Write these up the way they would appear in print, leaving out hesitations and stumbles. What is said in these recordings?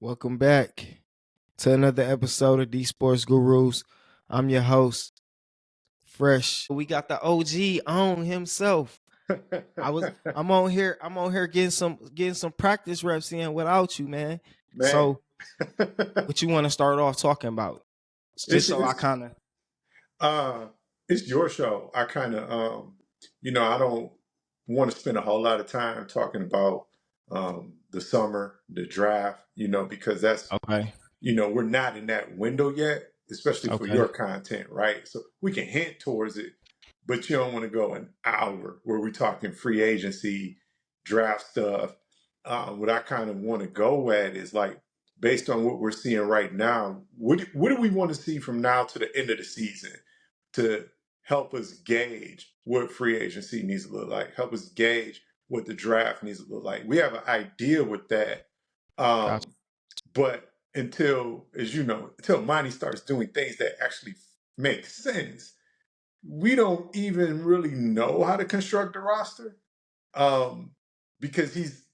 Welcome back to another episode of D Sports Gurus. I'm your host, Fresh. We got the OG on himself. I'm on here getting some practice reps in without you, man. Man, So what you want to start off talking about? Just it's so I it's kind of uh it's your show. I kind of I don't want to spend a whole lot of time talking about the summer, the draft, because that's okay. we're not in that window yet, especially for Okay. your content, right? So we can hint towards it, but you don't want to go an hour where we're talking free agency, draft stuff. What I kind of want to go at is like based on what we're seeing right now, what do we want to see from now to the end of the season to help us gauge what free agency needs to look like, help us gauge what the draft needs to look like. We have an idea with that. Gotcha. But until Monty starts doing things that actually make sense, we don't even really know how to construct a roster. Um, because he's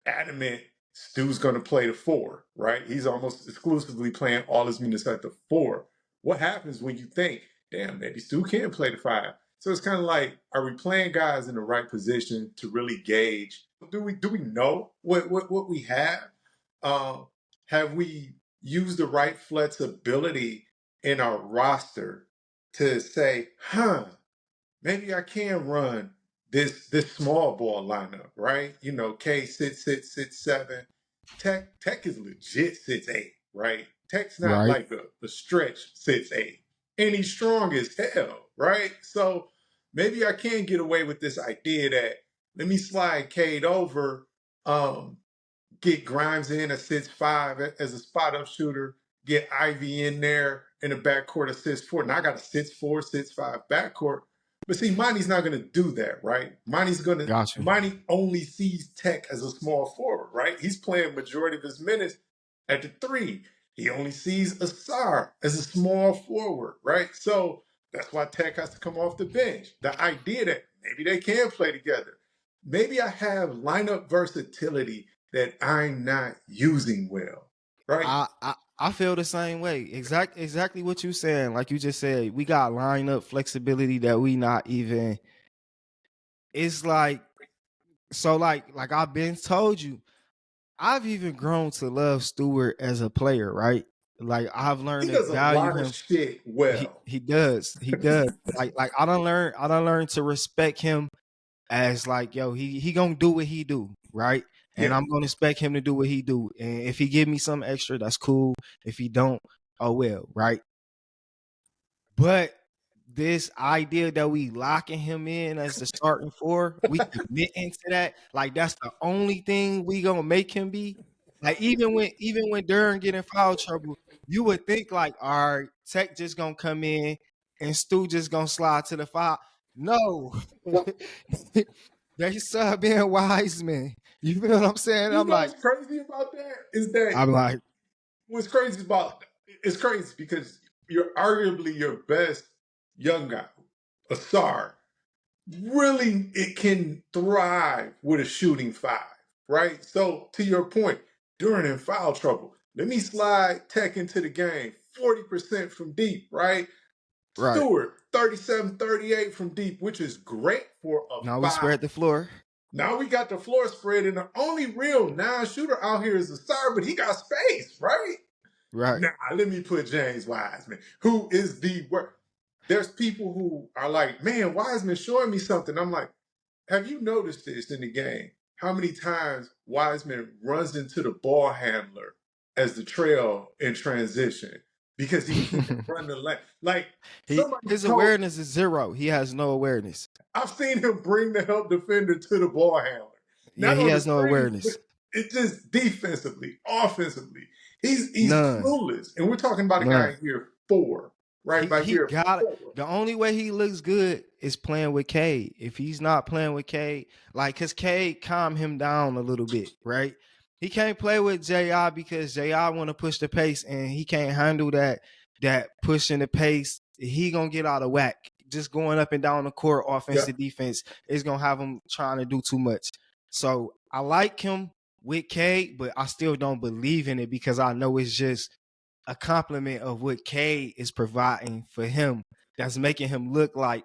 adamant Stu's going to play the four, right? He's almost exclusively playing all his minutes at the four. What happens when you think, damn, maybe Stu can play the five? So it's kind of like, are we playing guys in the right position to really gauge? Do we know what we have? Um, have we used the right flexibility in our roster to say, maybe I can run this small ball lineup, right? K sits 7. Tech is legit sits 8, right? Tech's not Right. like a stretch sits 8. And he's strong as hell, right? So maybe I can get away with this idea that let me slide Cade over, get Grimes in at 6'5" as a spot up shooter, get Ivy in there in the backcourt at 6'4". Now I got a 6'4", 6'5" backcourt. But see, Monty's not gonna do that, right? Gotcha. Monty only sees Tech as a small forward, right? He's playing majority of his minutes at the 3. He only sees Asar as a small forward, right? So that's why Tech has to come off the bench. The idea that maybe they can play together. Maybe I have lineup versatility that I'm not using well, right? I feel the same way. Exactly what you saying. Like you just said, we got lineup flexibility that we not even. It's like I've been told you, I've even grown to love Stewart as a player, right? Like I've He learned to does a value lot of him. shit He well. he does. He does. Like I don't learn to respect him as like, yo, he gonna do what he do, right? And Yeah. I'm gonna expect him to do what he do. And if he give me some extra, that's cool. If he don't, oh well, right? But this idea that we locking him in as the starting four, we committing to that, like that's the only thing we gonna make him be. Like even when Durham get in foul trouble, you would think like, all right, Tech just gonna come in and Stu just gonna slide to the foul. No, they sub in Wiseman. You feel what I'm saying? You know what's crazy about that is that I'm like, what's crazy about it's crazy because you're arguably your best young guy, Asar. Really, it can thrive with a shooting 5, right? So to your point, during in foul trouble, let me slide Tech into the game, 40% from deep, right? right. Stewart, 37, 38 from deep, which is great for a Now we 5. spread the floor. Now we got the floor spread, and the only real non-shooter out here is Asar, but he got space, right? Right. Now, let me put James Wiseman, who is the worst. There's people who are like, man, Wiseman showing me something. I'm like, have you noticed this in the game? How many times Wiseman runs into the ball handler as the trail in transition because he can't run the lane? Like somebody His told, awareness is zero. He has no awareness. I've seen him bring the help defender to the ball handler, Yeah, not he on the has no screen, but awareness. it's just defensively, offensively. He's None. clueless, and we're talking about a guy None. in year 4, right? By He year got it. 4. The only way he looks good is playing with K. If he's not playing with K, like cause K calm him down a little bit, right? He can't play with JI because JI want to push the pace and he can't handle that pushing the pace. He gonna get out of whack. Just going up and down the court, Yeah, offensive defense is gonna have him trying to do too much. So I like him with Cade, but I still don't believe in it because I know it's just a compliment of what Cade is providing for him that's making him look like,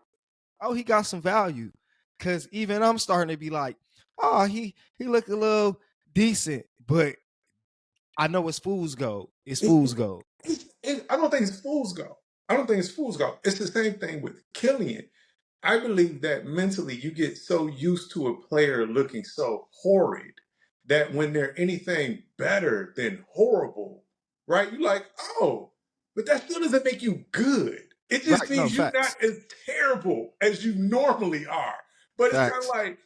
oh, he got some value. Cause even I'm starting to be like, oh, he look a little decent, but I know it's fool's gold. It's fool's gold. I don't think it's fool's gold. I don't think it's fool's gold. It's the same thing with Killian. I believe that mentally you get so used to a player looking so horrid that when they're anything better than horrible, right? You're like, oh, but that still doesn't make you good. It just Right? No, means you're facts. not as terrible as you normally are. But it's kind of Facts. like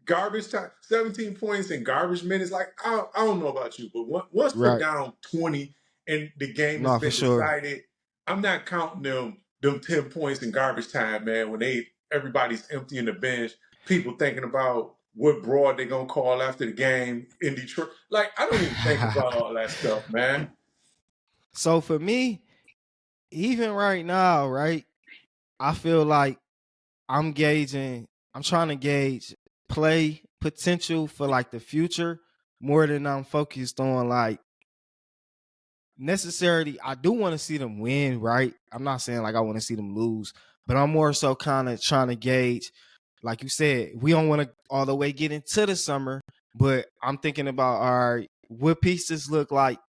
garbage time, 17 points in garbage minutes. Like, I don't know about you, but once we're Right. down 20 and the game has No, for been sure. decided, I'm not counting them 10 points in garbage time, man, when everybody's emptying the bench, people thinking about what broad they're gonna call after the game in Detroit. Like, I don't even think about all that stuff, man. So for me, even right now, right, I feel like I'm gauging, I'm trying to gauge play potential for like the future more than I'm focused on like necessarily. I do want to see them win, right? I'm not saying like I want to see them lose, but I'm more so kind of trying to gauge, like you said, we don't want to all the way get into the summer, but I'm thinking about, all right, what pieces look like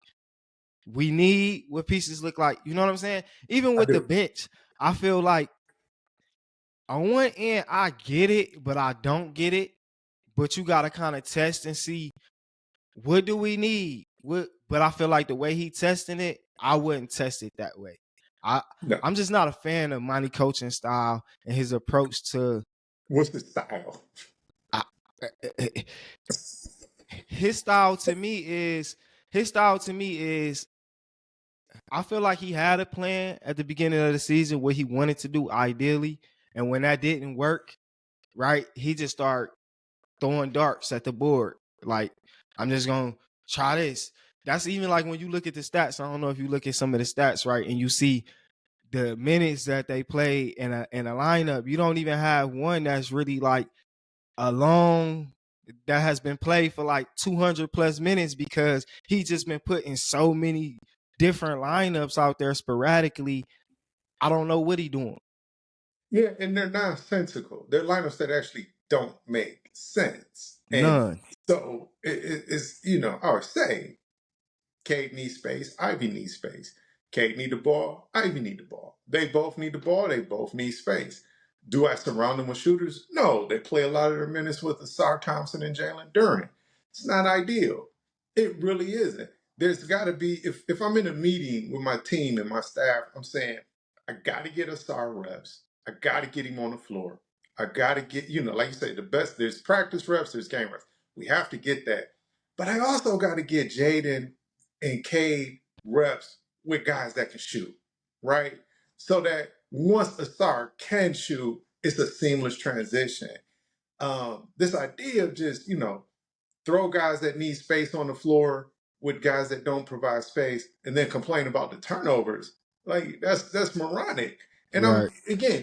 we need, what pieces look like, you know what I'm saying? Even I with the do. bench, I feel like on one end, I get it, but I don't get it. But you gotta kind of test and see what do we need. But I feel like the way he testing it, I wouldn't test it that way. I No. I'm just not a fan of Monty coaching style and his approach to What's the style? I, his style to me is his style to me is I feel like he had a plan at the beginning of the season what he wanted to do ideally, and when that didn't work, right, he just started throwing darts at the board. Like, I'm just gonna try this. That's even like when you look at the stats. I don't know if you look at some of the stats, right, and you see the minutes that they play in a lineup. You don't even have one that's really like a long that has been played for like 200 plus minutes because he's just been putting so many different lineups out there sporadically. I don't know what he doing. Yeah, and they're nonsensical. They're lineups that actually don't make sense. And None. so it's, I would say Cade needs space. Ivy needs space. Cade need the ball. Ivy need the ball. They both need the ball. They both need space. Do I surround them with shooters? No. They play a lot of their minutes with Asar Thompson and Jalen Duren. It's not ideal. It really isn't. There's got to be, if I'm in a meeting with my team and my staff, I'm saying, I got to get Asar reps. I got to get him on the floor. I got to get, like you say, the best, there's practice reps, there's game reps. We have to get that. But I also got to get Jaden and Cade reps with guys that can shoot, right? So that once Asar can shoot, it's a seamless transition. This idea of just, throw guys that need space on the floor with guys that don't provide space and then complain about the turnovers, like that's moronic. And Right.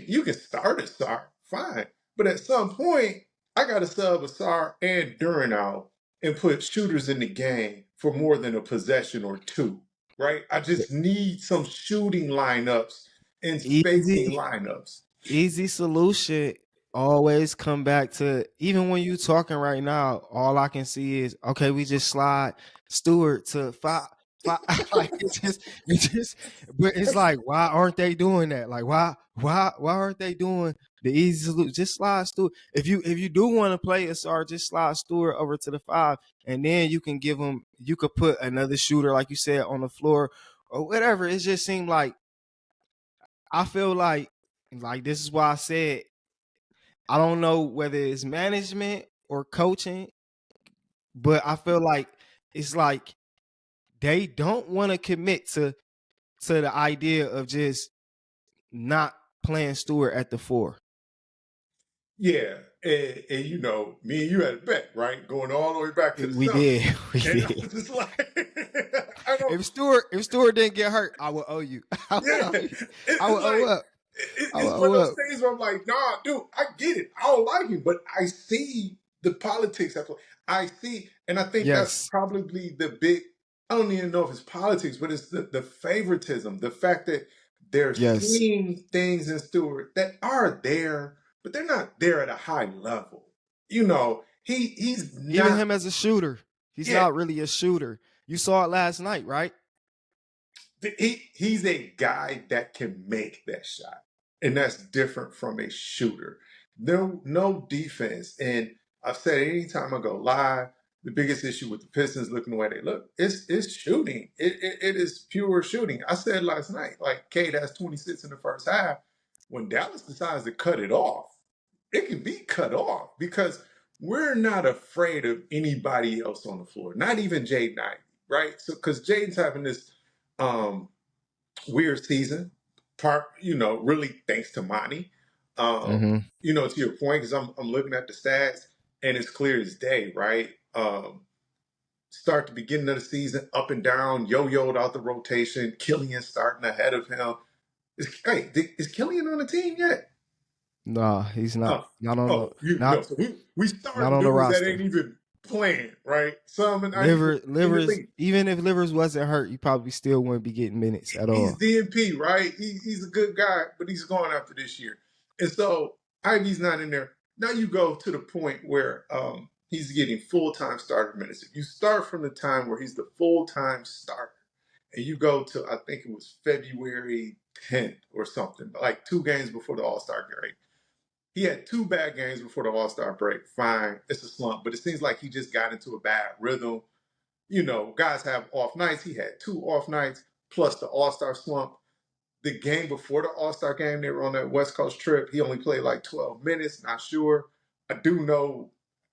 you can start Asar, fine. But at some point, I gotta sub Asar and Duran out and put shooters in the game for more than a possession or two, right? I just need some shooting lineups and spacing Easy. lineups. Easy solution always come back to, even when you talking right now, all I can see is, okay, we just slide Stewart to five. Like it's just but it's like, why aren't they doing that? Like, why aren't they doing the easy solution? Just slide Stewart. If you do want to play Asar, just slide Stewart over to the 5, and then you can give him, you could put another shooter like you said on the floor or whatever. It just seemed like, I feel like this is why I said I don't know whether it's management or coaching, but I feel like it's like they don't want to commit to the idea of just not playing Stewart at the 4. Yeah, and me and you had a bet, right? Going all the way back to the We summer. did, we And I did. was just like, I don't, If Stewart didn't get hurt, I would owe you. I would yeah. owe you. I It's would owe like, up. I would it's one owe of those up. things where I'm like, nah, dude, I get it. I don't like him, but I see the politics at play. I see, and I think that's Yes, probably the big. I don't even know if it's politics, but it's the favoritism, the fact that they're yes. seeing things in Stewart that are there, but they're not there at a high level. You know, he's Even not. him as a shooter, he's Yeah, not really a shooter. You saw it last night, right? he's a guy that can make that shot, and that's different from a shooter. No defense, and I've said it anytime I go live. The biggest issue with the Pistons looking the way they look is shooting. It is pure shooting. I said last night, like Cade has 26 in the first half. When Dallas decides to cut it off, it can be cut off because we're not afraid of anybody else on the floor, not even Jaden Ivey, right? So because Jaden's having this um, weird season, really thanks to Monty. Mm-hmm. To your point, because I'm looking at the stats and it's clear as day, right? Start the beginning of the season up and down, yo-yoed out the rotation. Killian starting ahead of him. Is Killian on the team yet? Nah, he's not. Oh, Not on the so we not starting on the dudes that ain't roster. even playing, right? Some not even in the Livers. league. Even if Livers wasn't hurt, you probably still wouldn't be getting minutes at He's all. DNP, right? He's a good guy, but he's gone after this year. And so Ivy's not in there. Now you go to the point where he's getting full-time starter minutes. If you start from the time where he's the full-time starter, and you go to, I think it was February 10th or something, like 2 games before the All-Star break. He had 2 bad games before the All-Star break. Fine, it's a slump, but it seems like he just got into a bad rhythm. Guys have off nights. He had 2 off nights plus the All-Star slump. The game before the All-Star game, they were on that West Coast trip. He only played like 12 minutes, not sure. I do know,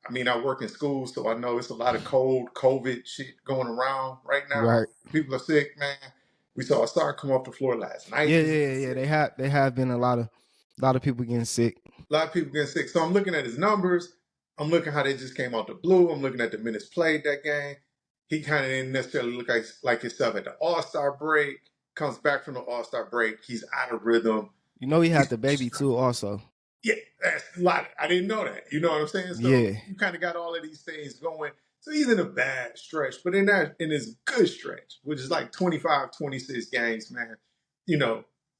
I work in school, so I know it's a lot of COVID shit going around right now. Right. People are sick, man. We saw a star come off the floor last night. Yeah, He's yeah, yeah. They have been a lot of people getting sick. a lot of people getting sick. So I'm looking at his numbers. I'm looking how they just came out the blue. I'm looking at the minutes played that game. He kind of didn't necessarily look like himself at the All-Star break. Comes back from the All-Star break. He's out of rhythm. You know he had He's the baby too, also. Yeah, that's a lot. I didn't know that. You know what I'm saying? So Yeah, you kind of got all of these things going. So he's in a bad stretch, but in his good stretch, which is like 25, 26 games, man,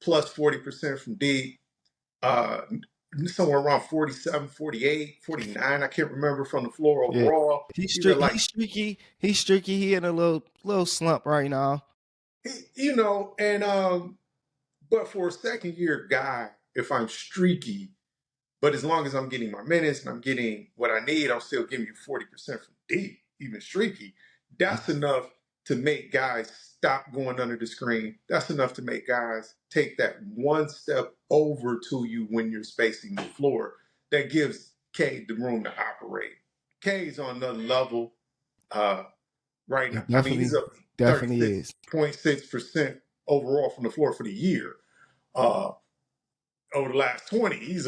plus 40% from deep, uh, somewhere around 47, 48, 49. I can't remember from the floor yeah. overall. He's He's at streaky. like, He's streaky. He's streaky. He in a little slump right now. but for a second year guy, if I'm streaky, but as long as I'm getting my minutes and I'm getting what I need, I'm still giving you 40% from deep, even streaky. That's enough to make guys stop going under the screen. That's enough to make guys take that one step over to you when you're spacing the floor. That gives Cade the room to operate. Cade's on another level right He now. He's definitely, up definitely is. 36.6% overall from the floor for the year. Uh, Over the last 20, he's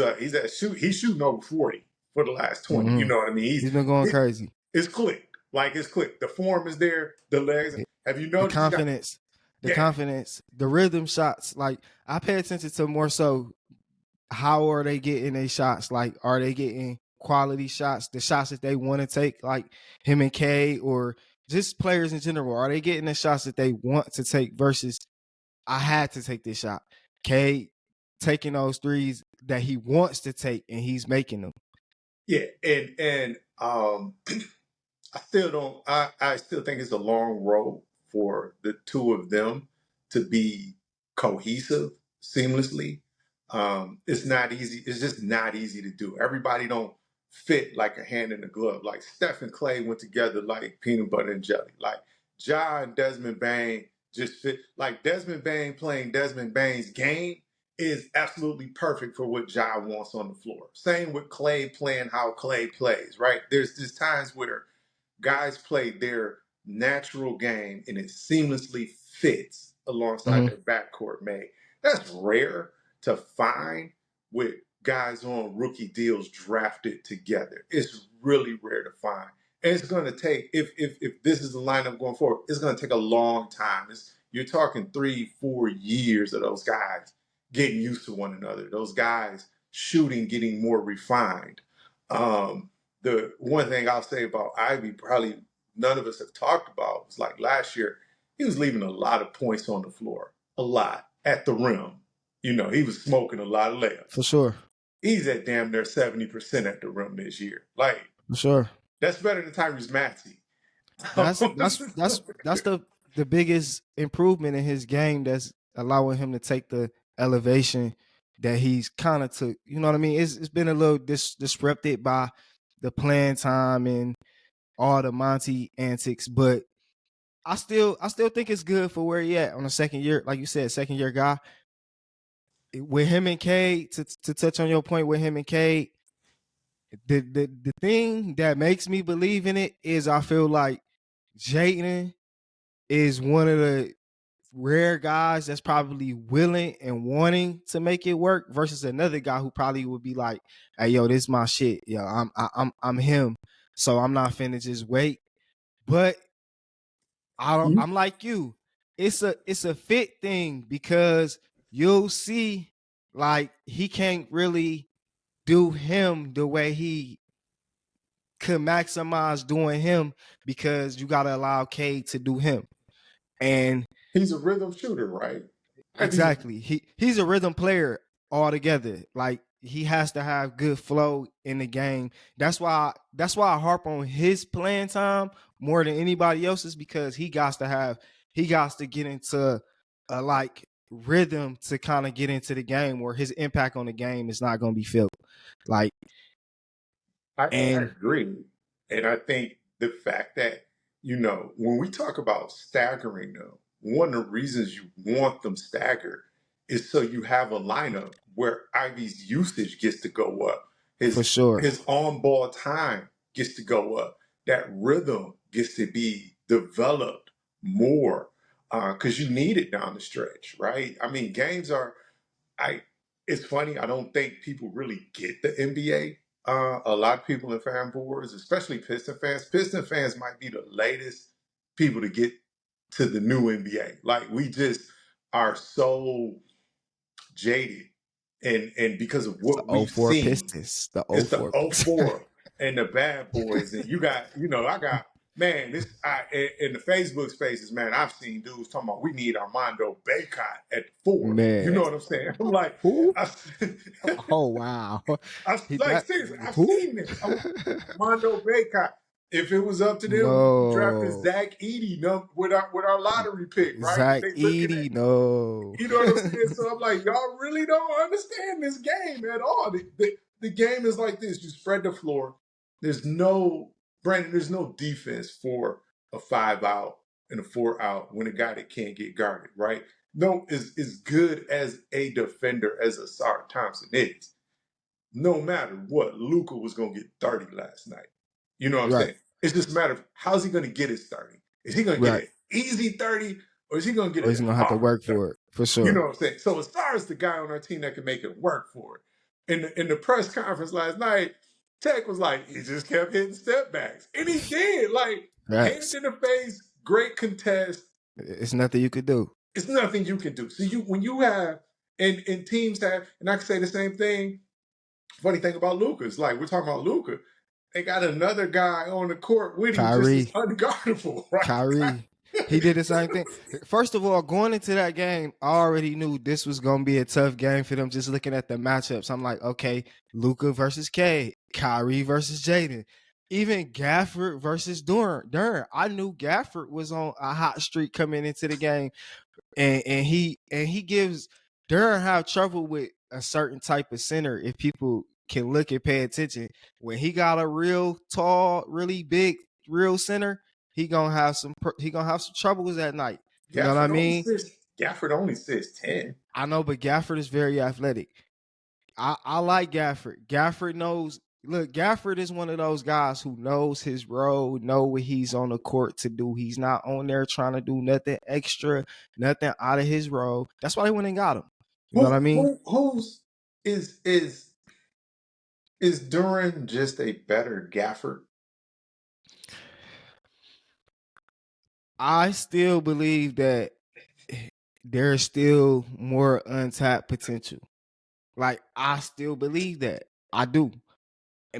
shooting over 40 for the last 20. You Hmm. know what I mean? He's been going crazy. It's clicked. Like it's clicked. The form is there. The legs. Have you The noticed he got confidence, the yeah, confidence, the rhythm shots. Like I pay attention to more so how are they getting their shots? Like are they getting quality shots? The shots that they want to take, like him and K, or just players in general. Are they getting the shots that they want to take versus I had to take this shot? K taking those threes that he wants to take and he's making them. yeah. And I still don't. I still think it's a long road for the two of them to be cohesive seamlessly. It's not easy. It's just not easy to do. Everybody don't fit like a hand in a glove. Like Steph and Clay went together like peanut butter and jelly. Like Ja and Desmond Bain just fit. Like Desmond Bain playing Desmond Bain's game is absolutely perfect for what Ja wants on the floor. Same with Clay playing how Clay plays. Right? There's just times where guys play their natural game and it seamlessly fits alongside Hmm. their backcourt mate. That's rare to find with guys on rookie deals drafted together. It's really rare to find. And it's going to take, if this is the lineup going forward, it's going to take a long time. You're talking 3-4 years of those guys getting used to one another. Those guys shooting, getting more refined. Um, the one thing I'll say about Ivy, probably none of us have talked about, was like last year, he was leaving a lot of points on the floor, a lot at the rim. You know, he was smoking a lot of For layups. sure. He's at damn near 70% at the rim this year. Like, For sure. that's better than Tyrese Maxey. That's the biggest improvement in his game that's allowing him to take the elevation that he's kind of took. You know what I mean? It's been a little disrupted by the playing time and all the Monty antics, but I still think it's good for where he at on the second year, like you said, second year guy. With him and Cade, to touch on your point with him and Cade, the thing that makes me believe in it is I feel like Jayden is one of the rare guys that's probably willing and wanting to make it work versus another guy who probably would be like, "Hey, yo, this is my shit. Yo, I'm him. So I'm not finna just wait." But I'm like you. It's a fit thing because you'll see like he can't really do him the way he could maximize doing him because you gotta allow Cade to do him. And He's a rhythm shooter, right? He's a, exactly, he's a rhythm player altogether. Like he has to have good flow in the game. That's why I harp on his playing time more than anybody else's because he got to get into a like rhythm to kind of get into the game where his impact on the game is not going to be felt. Like I and agree. And I think the fact that, you know, when we talk about staggering them, one of the reasons you want them staggered is so you have a lineup where Ivy's usage gets to go up. for His sure, his on ball time gets to go up. That rhythm gets to be developed more because you need it down the stretch, right? I mean, games are I it's funny. I don't think people really get the NBA. A lot of people in fan boards, especially Piston fans. Piston fans might be the latest people to get to the new NBA. Like we just are so jaded, and because of it's what the we've '04 seen, Pistons, the it's the '04. '04 and the bad boys, and you got, you know, I got, man, this I in the Facebook spaces, man, I've seen dudes talking about we need Armando Baycott at 4. You know Man, what I'm saying? I'm like, who? I, Oh wow, I like that seriously, I've who? seen this. Armando Baycott. If it was up to them, we'd be drafting No, Zach Edey with our lottery pick, right? Zach They looking at, Edey. No, you know what I'm saying? So I'm like, y'all really don't understand this game at all. The game is like this. You spread the floor. There's no, Brandon, there's no defense for a 5 out and a 4 out when a guy that can't get guarded, right? No, as good as a defender as Asar Thompson is. No matter what, Luka was going to get 30 last night. You know what I'm right, saying? It's just a matter of how's he going to get his 30? Is he going to get right. an easy 30 or is he going to get Or it he's gonna have to hard work 30? for it for You know sure. what I'm saying? So as far as the guy on our team that can make it work for it, in the press conference last night, Tech was like, he just kept hitting step backs. And he did. Like, hand Facts. in the face, great contest. It's nothing you could do. It's nothing you can do. So you when you have and teams have, and I can say the same thing. Funny thing about Luka is like we're talking about Luka. They got another guy on the court with him just as Kyrie, unguardable, right? Kyrie, he did the same thing. First of all, going into that game, I already knew this was gonna be a tough game for them. Just looking at the matchups, I'm like, okay, Luka versus K, Kyrie versus Jayden, even Gafford versus Durant. I knew Gafford was on a hot streak coming into the game. And he gives Durham have trouble with a certain type of center if people can look and pay attention. When he got a real tall, really big, real center, he gonna have some troubles that night. You know what I mean? Gafford only says 10. I know, but Gafford is very athletic. I like Gafford. Gafford knows. Look, Gafford is one of those guys who knows his role, know what he's on the court to do. He's not on there trying to do nothing extra, nothing out of his role. That's why they went and got him. You know what I mean? Who's is is is Duran just a better Gafford? I still believe that there's still more untapped potential. Like I still believe that. I do.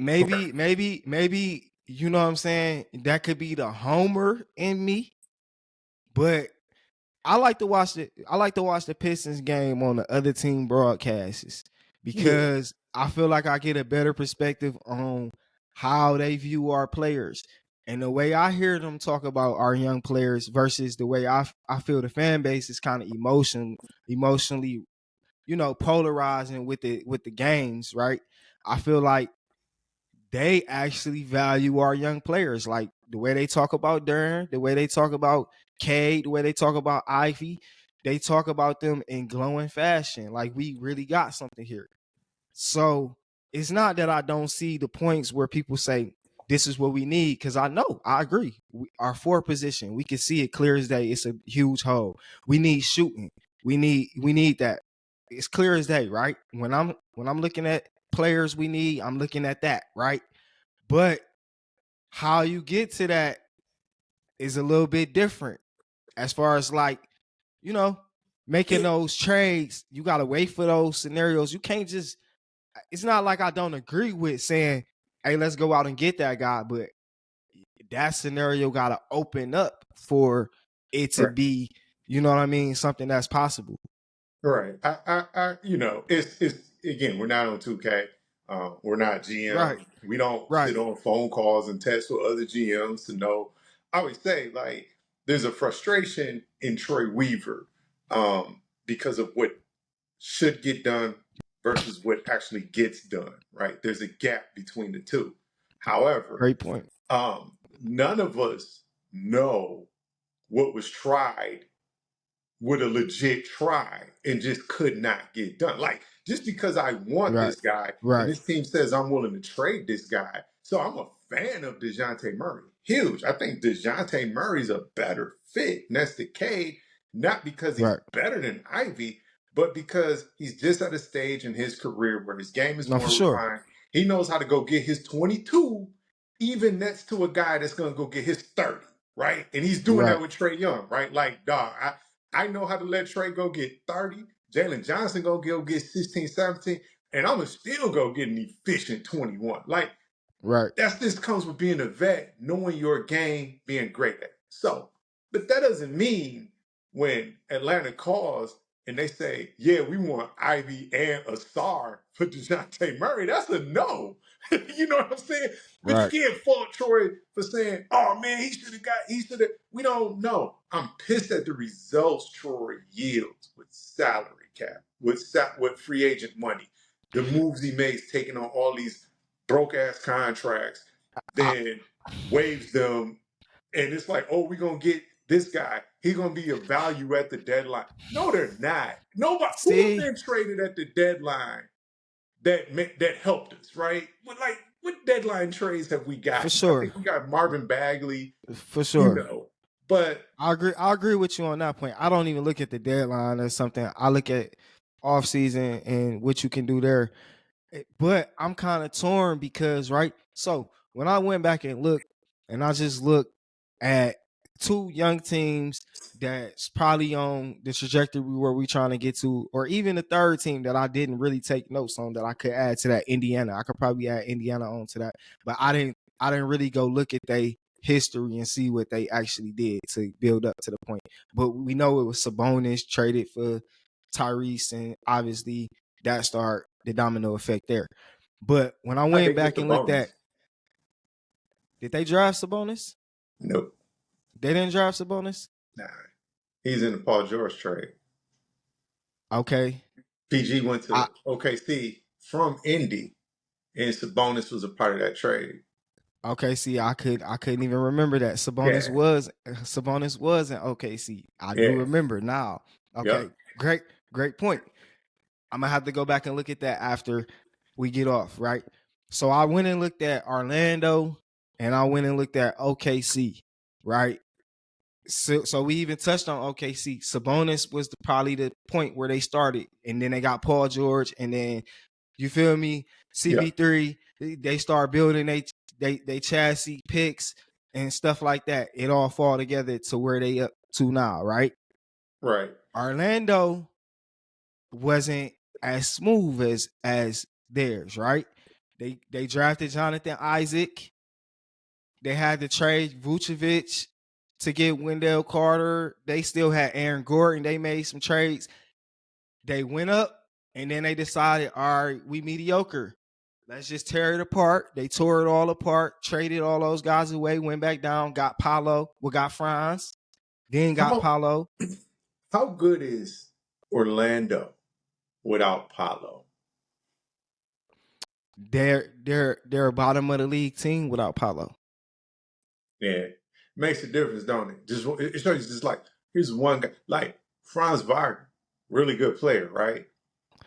maybe, you know what I'm saying? That could be the homer in me, but I like to watch the Pistons game on the other team broadcasts Yeah. because I feel like I get a better perspective on how they view our players. And the way I hear them talk about our young players versus the way I feel the fan base is kind of emotionally, polarizing with the games, right? I feel like they actually value our young players. Like the way they talk about Durn, the way they talk about Cade, the way they talk about Ivy, they talk about them in glowing fashion. Like we really got something here. So it's not that I don't see the points where people say this is what we need, because I agree. Our fourth position, we can see it clear as day. It's a huge hole. We need shooting. We need that. It's clear as day, right? When I'm looking at players we need, I'm looking at that, right? But how you get to that is a little bit different as far as like, you know, making It, those trades. You got to wait for those scenarios. You can't just, it's not like I don't agree with saying, hey, let's go out and get that guy. But that scenario got to open up for it to right. be, you know what I mean? Something that's possible. Right. It's again, we're not on 2K. We're not Right. GM. We don't Right. sit on phone calls and text with other GMs to know. I would say like there's a frustration in Troy Weaver because of what should get done versus what actually gets done. Right. There's a gap between the two. However, Great point. none of us know what was tried with a legit try and just could not get done. Like, just because I want Right. this guy and Right. this team says I'm willing to trade this guy, so I'm a fan of DeJounte Murray. Huge. I think DeJounte Murray's a better fit next to Cade, not because he's Right. better than Ivy, but because he's just at a stage in his career where his game is No, for more sure. refined. He knows how to go get his 22, even next to a guy that's going to go get his 30, right? And he's doing that Right. with Trey Young, right? Like, dog, I know how to let Trey go get 30. Jalen Johnson go get 16, 17, and I'm going to still go get an efficient 21. Like, Right. that's just comes with being a vet, knowing your game, being great at it. So, but that doesn't mean when Atlanta calls and they say, yeah, we want Ivy and Asar for DeJounte Murray, that's a no. You know what I'm saying? But you Right. can't fault Troy for saying, oh man, he should have. We don't know. I'm pissed at the results Troy yields with salary cap, with free agent money, the moves he makes taking on all these broke ass contracts, I then waives them, and it's like, oh, we're gonna get this guy. He's gonna be a value at the deadline. No, they're not. Nobody who's see been traded at the deadline that helped us, right? What deadline trades have we for gotten? I sure. think we got Marvin Bagley, For you sure. know, but I agree with you on that point. I don't even look at the deadline or something. I look at off season and what you can do there. But I'm kind of torn because, right? So when I went back and looked, and I just looked at two young teams that's probably on the trajectory where we trying to get to, or even the third team that I didn't really take notes on that I could add to that, Indiana. I could probably add Indiana on to that, but I didn't really go look at their history and see what they actually did to build up to the point. But we know it was Sabonis traded for Tyrese, and obviously that start the domino effect there. But when I how'd went they get back the and looked at, bonus? did they draft Sabonis? Nope. They didn't draft Sabonis. Nah. He's in the Paul George trade. Okay, PG went I to OKC from Indy, and Sabonis was a part of that trade. okay. See, I couldn't even remember that Yeah. Sabonis was in OKC. I do Yeah. remember now. Okay, Yep. great point. I'm gonna have to go back and look at that after we get off, right? So I went and looked at Orlando, and I went and looked at OKC, right? So we even touched on OKC. Sabonis was probably the point where they started, and then they got Paul George, and then you feel me, Yep. CP3. They start building they chassis picks and stuff like that. It all fall together to where they up to now, right? Right. Orlando wasn't as smooth as theirs, right? They drafted Jonathan Isaac. They had to trade Vucevic to get Wendell Carter. They still had Aaron Gordon. They made some trades. They went up and then they decided, all right, we mediocre. Let's just tear it apart. They tore it all apart, traded all those guys away, went back down, got Paolo, got Franz, then got How Paolo. how good is Orlando without Paolo? They're a bottom of the league team without Paolo. Yeah, makes a difference, don't it? Just it shows you just like here's one guy like Franz Wagner, really good player, right?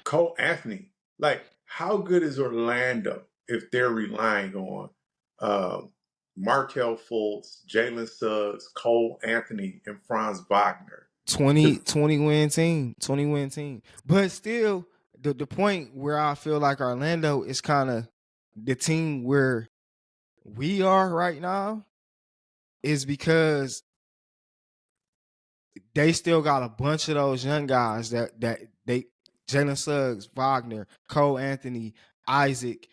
Cole Anthony, like how good is Orlando if they're relying on Markel Fultz, Jalen Suggs, Cole Anthony, and Franz Wagner? 20 win team, 20 win team. But still, the point where I feel like Orlando is kind of the team where we are right now is because they still got a bunch of those young guys that they Jalen Suggs, Wagner, Cole Anthony, Isaac,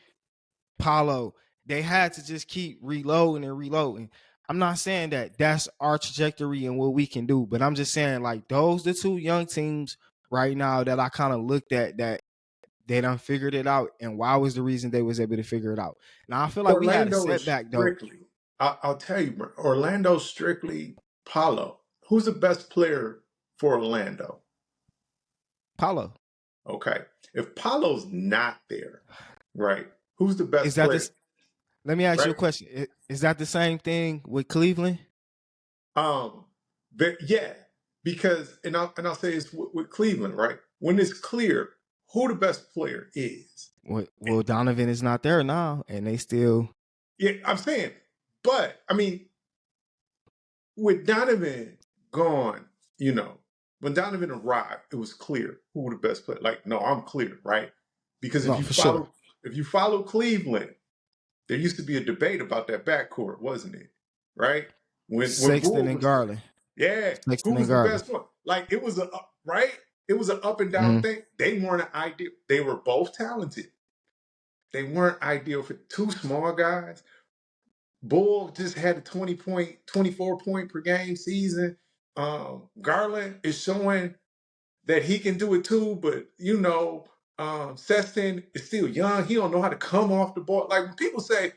Paulo. They had to just keep reloading and reloading. I'm not saying that that's our trajectory and what we can do, but I'm just saying like those the two young teams right now that I kind of looked at that they done figured it out, and why was the reason they was able to figure it out. Now I feel like we had a Orlando is setback though. strictly, I'll tell you, bro, Orlando strictly Paolo. Who's the best player for Orlando? Paulo. Okay. If Paolo's not there, right, who's the Is best that player, this? Let me ask you right? a question. Is that the same thing with Cleveland? Um, yeah, because and I'll say it's with Cleveland, right? When it's clear who the best player is. Well, Donovan is not there now, and they still Yeah, I'm saying, but I mean, with Donovan gone, when Donovan arrived, it was clear who were the best player. Like, no, I'm clear, right? Because no for sure. if you follow Cleveland, there used to be a debate about that backcourt, wasn't it? Right? When Sexton Bull and was there. Garland. Yeah. Who Sexton and was the Garland. best one? Like it was right? It was an up and down Mm-hmm. thing. They weren't an ideal. They were both talented. They weren't ideal for two small guys. Bull just had a 24 point per game season. Garland is showing that he can do it too, but Sexton is still young. He don't know how to come off the ball. Like when people say,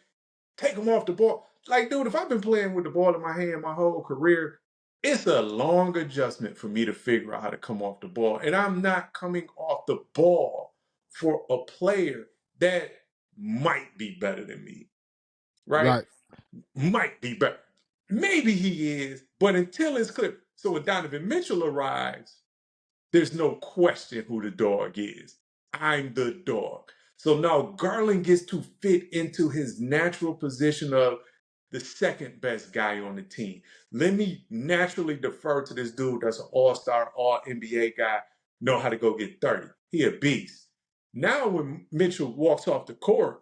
take him off the ball. Like, dude, if I've been playing with the ball in my hand my whole career, it's a long adjustment for me to figure out how to come off the ball. And I'm not coming off the ball for a player that might be better than me, right? Right. Might be better. Maybe he is, but until it's clear. So when Donovan Mitchell arrives, there's no question who the dog is. I'm the dog. So now Garland gets to fit into his natural position of the second best guy on the team. Let me naturally defer to this dude that's an all-star, all NBA guy, know how to go get 30. He a beast. Now when Mitchell walks off the court,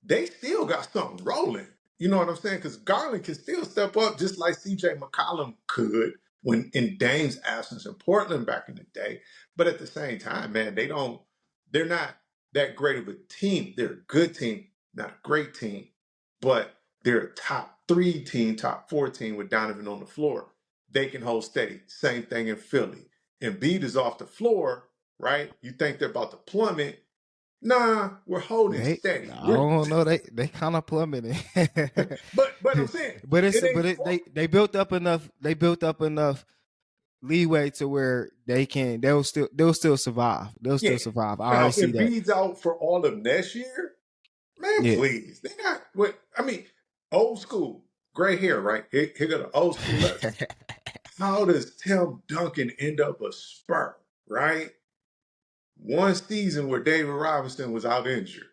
they still got something rolling. You know what I'm saying? Because Garland can still step up just like CJ McCollum could when in Dame's absence in Portland back in the day. But at the same time, man, they're not that great of a team. They're a good team, not a great team, but they're a top 3 team, top 4 team with Donovan on the floor. They can hold steady. Same thing in Philly. Embiid is off the floor, right? You think they're about to plummet. Nah, we're holding steady. I We're don't know. They kind of plummeted. but I'm saying but it ain't they built up enough. They built up enough leeway to where they'll still survive. They'll yeah. still survive. I Now already if see that. Embiid's out for all of next year, man, Yeah. please. They got what I mean, old school, gray hair, right? Here got an old school lesson. How does Tim Duncan end up a Spur, right? One season where David Robinson was out injured.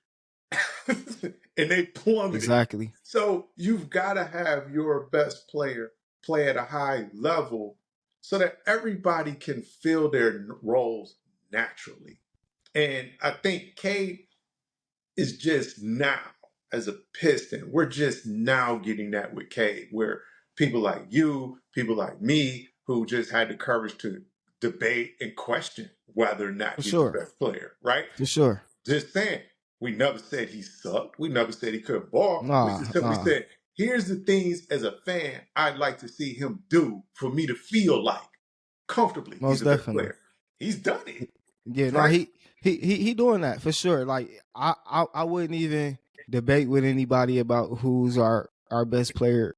And they plummeted. Exactly. So you've got to have your best player play at a high level so that everybody can fill their roles naturally. And I think Cade is just now, as a Piston, we're just now getting that with Cade, where people like you, people like me, who just had the courage to debate and question whether or not For he's the sure. best player, right? For sure. Just saying. We never said he sucked. We never said he couldn't ball. We just simply Nah. said, here's the things as a fan I'd like to see him do for me to feel like comfortably he's Most the best definitely. player. He's done it, Yeah, no, right? he doing that for sure. Like I wouldn't even debate with anybody about who's our best player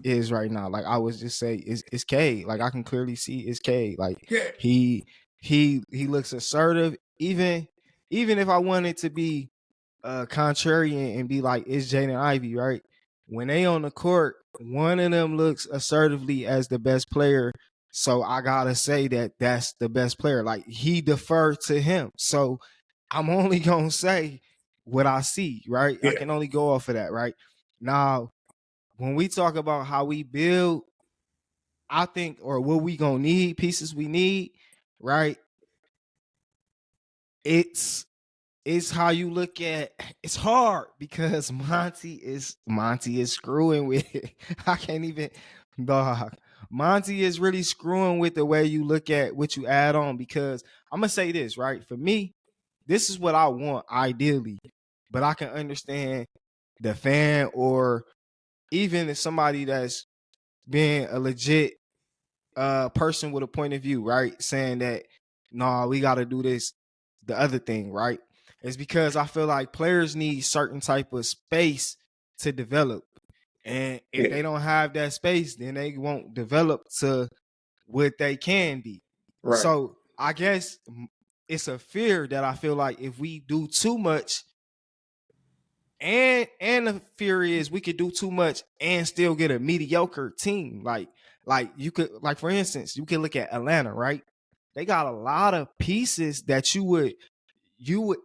is right now. Like I would just say it's K. Like I can clearly see it's K. Like Yeah, he looks assertive. Even if I wanted to be contrarian and be like it's Jaden Ivey, right? When they on the court, one of them looks assertively as the best player. So I gotta say that that's the best player. Like he deferred to him. So I'm only gonna say what I see, right? I yeah, can only go off of that, right? Now, when we talk about how we build, I think, or what we gonna need, pieces we need, right? It's it's how you look at it's hard because Monty is screwing with it. I can't even dog. Monty is really screwing with the way you look at what you add on because I'm gonna say this, right? For me, this is what I want ideally, but I can understand the fan or even if somebody that's being a legit person with a point of view, right? Saying that, nah, we got to do this, the other thing, right? It's because I feel like players need certain type of space to develop. And if yeah, they don't have that space, then they won't develop to what they can be. right. So I guess it's a fear that I feel like if we do too much, and the fear is we could do too much and still get a mediocre team. Like you could, like for instance, you can look at Atlanta, right? They got a lot of pieces that you would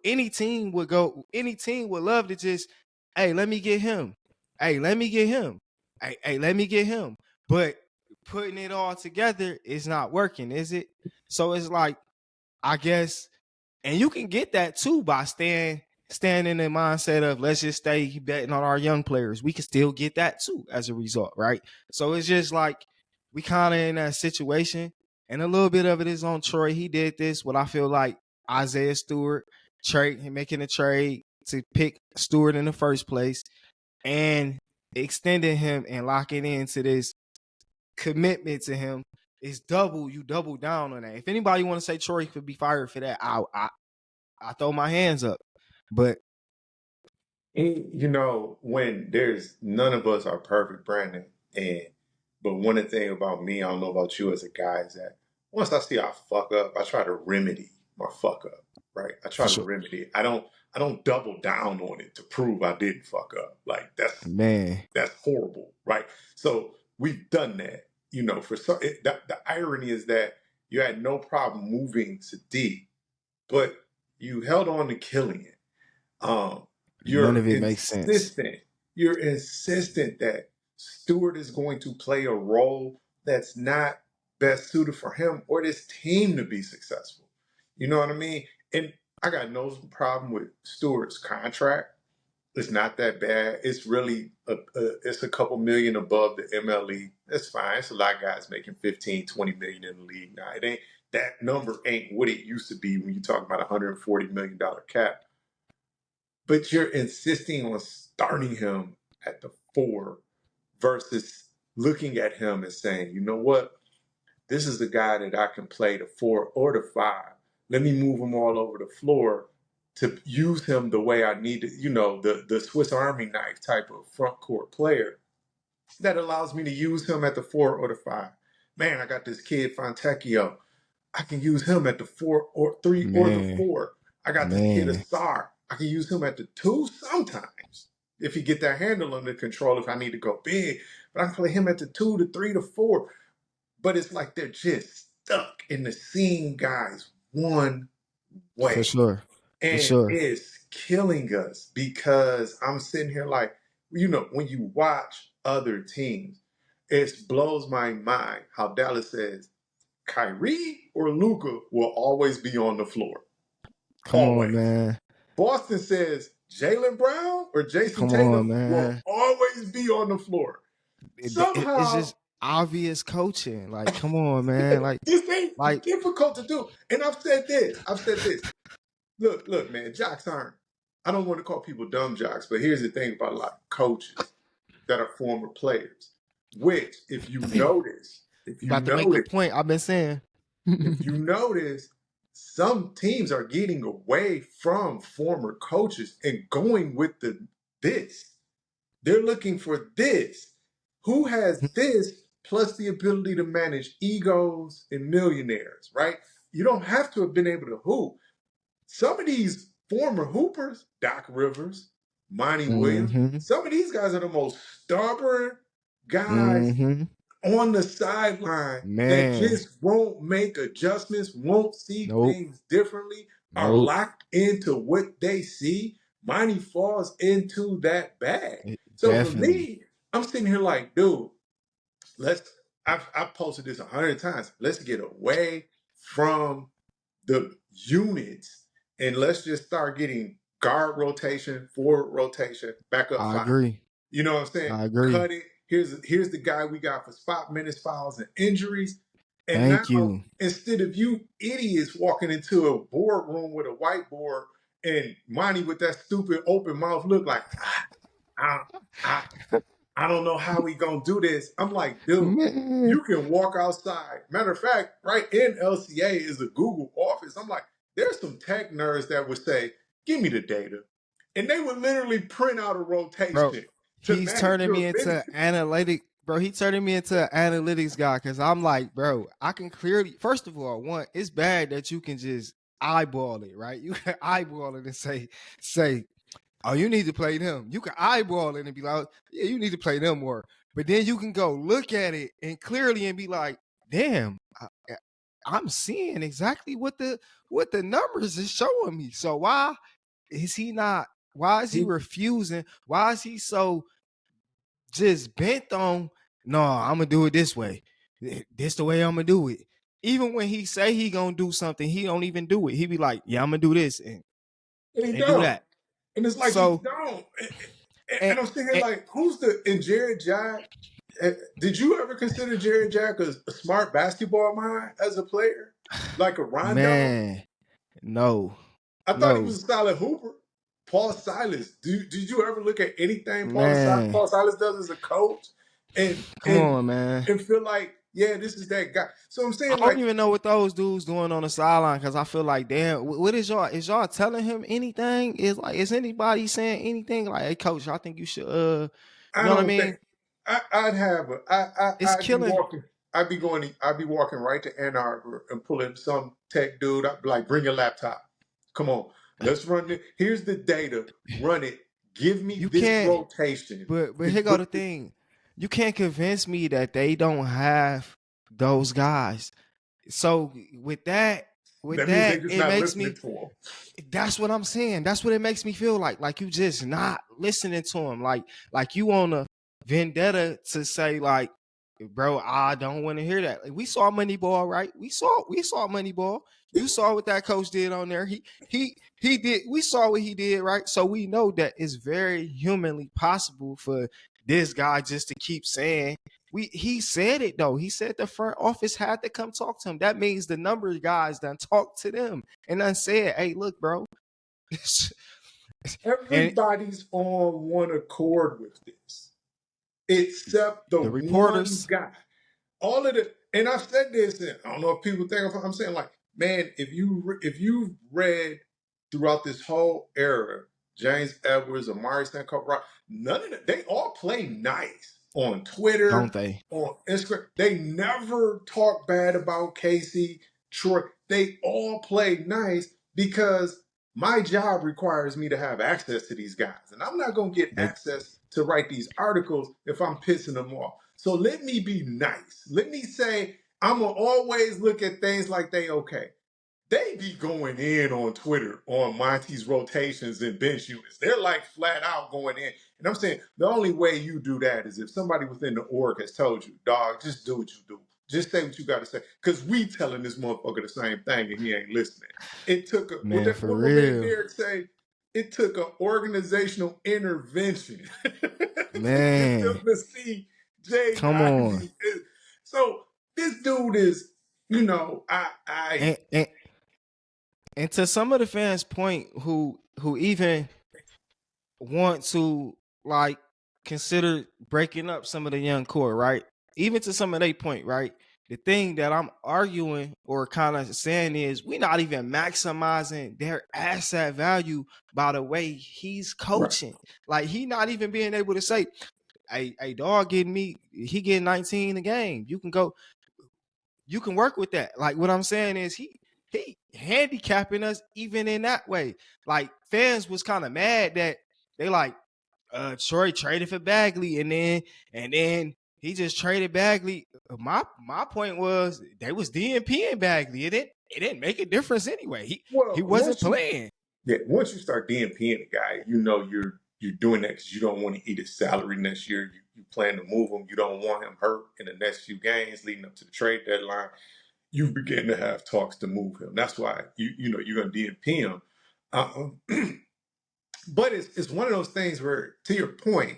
any team would love to just, hey, let me get him. Hey, let me get him. Hey, let me get him. But putting it all together is not working, is it? So it's like, I guess, and you can get that too by staying in the mindset of let's just stay betting on our young players. We can still get that too as a result, right? So it's just like we kind of in that situation, and a little bit of it is on Troy. He did this, what I feel like Isaiah Stewart making a trade to pick Stewart in the first place, and extending him and locking into this commitment to him is double down on that. If anybody want to say Troy could be fired for that, I throw my hands up. But When there's none of us are perfect, Brandon, and but one of the thing about me, I don't know about you as a guy, is that once I see I fuck up, I try to remedy my fuck up, right? I try for to sure, remedy it. I don't double down on it to prove I didn't fuck up. Like man, that's horrible, right? So we've done that. For some, the irony is that you had no problem moving to D, but you held on to killing it. Um, none you're of it makes sense. insistent. You're insistent that Stewart is going to play a role that's not best suited for him or this team to be successful. You know what I mean? And I got no problem with Stewart's contract. It's not that bad. It's really it's a couple million above the MLE. That's fine. It's a lot of guys making 15, 20 million in the league now. It ain't that number ain't what it used to be when you talk about $140 million cap. But you're insisting on starting him at the 4 versus looking at him and saying, you know what? This is the guy that I can play the 4 or the 5. Let me move him all over the floor to use him the way I need to, the Swiss Army knife type of front court player that allows me to use him at the 4 or the 5. Man, I got this kid Fontecchio. I can use him at the 4 or 3 or the Man, 4. I got this kid man, Asar. I can use him at the 2 sometimes if he get that handle under control if I need to go big. But I can play him at the 2, the 3, the 4. But it's like they're just stuck in the seeing guys one for way. sure, for And sure. it's killing us because I'm sitting here like, when you watch other teams, it blows my mind how Dallas says Kyrie or Luca will always be on the floor. Come on, Always. man. Boston says Jaylen Brown or Jason Come on, Tatum will man. always be on the floor. It's Somehow, just obvious coaching. Like, come on, man. this ain't Like, difficult to do. And I've said this. Look, man, Jocks aren't. I don't want to call people dumb jocks, but here's the thing about a lot of coaches that are former players, which if you About to make a notice, point. I've been saying. if you notice, some teams are getting away from former coaches and going with this. They're looking for this. Who has this plus the ability to manage egos and millionaires, right? You don't have to have been able to hoop. Some of these former hoopers, Doc Rivers, Monty Williams, Mm-hmm. some of these guys are the most stubborn guys Mm-hmm. on the sideline that Man. just won't make adjustments, won't see Nope. things differently, are Nope. locked into what they see. Monty falls into that bag. So for Definitely. me, I'm sitting here like, dude, let's. I've posted this 100 times. Let's get away from the units and let's just start getting guard rotation, forward rotation, backup I five. agree. You know what I'm saying? I agree. Cut it. Here's the guy we got for spot minutes, fouls, and injuries. And now, Thank you. instead of you idiots walking into a boardroom with a whiteboard and Monty with that stupid open mouth look like, I, I, I don't know how we gonna do this. I'm like, dude, Man. you can walk outside. Matter of fact, right in LCA is a Google office. I'm like, there's some tech nerds that would say, give me the data. And they would literally print out a rotation Bro, to he's manage turning me your into minutes. analytic. Bro, he turning me into an analytics guy because I'm like, bro, I can clearly, first of all, one, it's bad that you can just eyeball it, right? You can eyeball it and say, oh, you need to play them. You can eyeball it and be like, yeah, you need to play them more. But then you can go look at it and clearly and be like, damn, I'm seeing exactly what the numbers is showing me. So why is he not? Why is he refusing? Why is he so just bent on? No, I'm gonna do it this way. This the way I'm gonna do it. Even when he say he gonna do something, he don't even do it. He be like, yeah, I'm gonna do this And he and do don't. that. And it's like he So don't. and, And I'm sitting here and like, and Jared Jack? Did you ever consider Jared Jack a smart basketball mind as a player? Like a Rondo? man, no, I thought he no, was a solid hooper. Paul Silas. Did you ever look at anything man. Paul Silas does as a coach and Come on, man. feel like, yeah, this is that guy? So I'm I saying don't like, even know what those dudes doing on the sideline because I feel like, damn, what is y'all? Is y'all telling him anything? Is anybody saying anything like, hey, coach, I think you should, you I know what I don't think mean? I'd have It's I'd be killing. walking. I'd be walking right to Ann Arbor and pulling some tech dude. I'd be like, bring your laptop. Come on, let's run it. Here's the data. Run it. Give me You this can't, rotation. but here go the thing. You can't convince me that they don't have those guys. So with That means they're that, just it not makes listening me. to him. That's what I'm saying. That's what it makes me feel like. Like you just not listening to him. Like you on a vendetta to say like, bro, I don't want to hear that. Like, we saw Moneyball, right? We saw Moneyball. You saw what that coach did on there. He did. We saw what he did, right? So we know that it's very humanly possible for this guy just to keep saying. He said it though. He said the front office had to come talk to him. That means the number of guys done talked to them and done said, "Hey, look, bro." And Everybody's on one accord with this, except the the one reporters guy. All of the, and I've said this, and I don't know if people think I'm saying like, man, if you've read throughout this whole era, James Edwards, Amari Stancock, none of them, they all play nice on don't Twitter, they? on Instagram. They never talk bad about Casey, Troy. They all play nice because my job requires me to have access to these guys, and I'm not going to get They access to write these articles if I'm pissing them off. So let me be nice. Let me say I'm gonna always look at things like they okay. They be going in on Twitter on Monty's rotations and bench units. They're like flat out going in. And I'm saying the only way you do that is if somebody within the org has told you, dog, just do what you do. Just say what you got to say. Because we telling this motherfucker the same thing and he ain't listening. It took man for what Big real, Derek say? It took an organizational intervention to get them man. to see Jay Come on, Ivy. So this dude is, I and and to some of the fans' point, who even want to like consider breaking up some of the young core, right? Even to some of their point, right? The thing that I'm arguing or kind of saying is we're not even maximizing their asset value by the way he's Right. coaching. Like he not even being able to say, hey dog getting me, he getting 19 a game. You can work with that. Like what I'm saying is he handicapping us even in that way. Like fans was kind of mad that they like Troy traded for Bagley and then he just traded Bagley. My point was they was DNPing Bagley. It didn't make a difference anyway. He Well, wasn't playing. once you start DMPing a guy, you know you're doing that because you don't want to eat his salary next year. You plan to move him. You don't want him hurt in the next few games leading up to the trade deadline. You begin to have talks to move him. That's why you know you're going to DMP him. But it's one of those things where, to your point,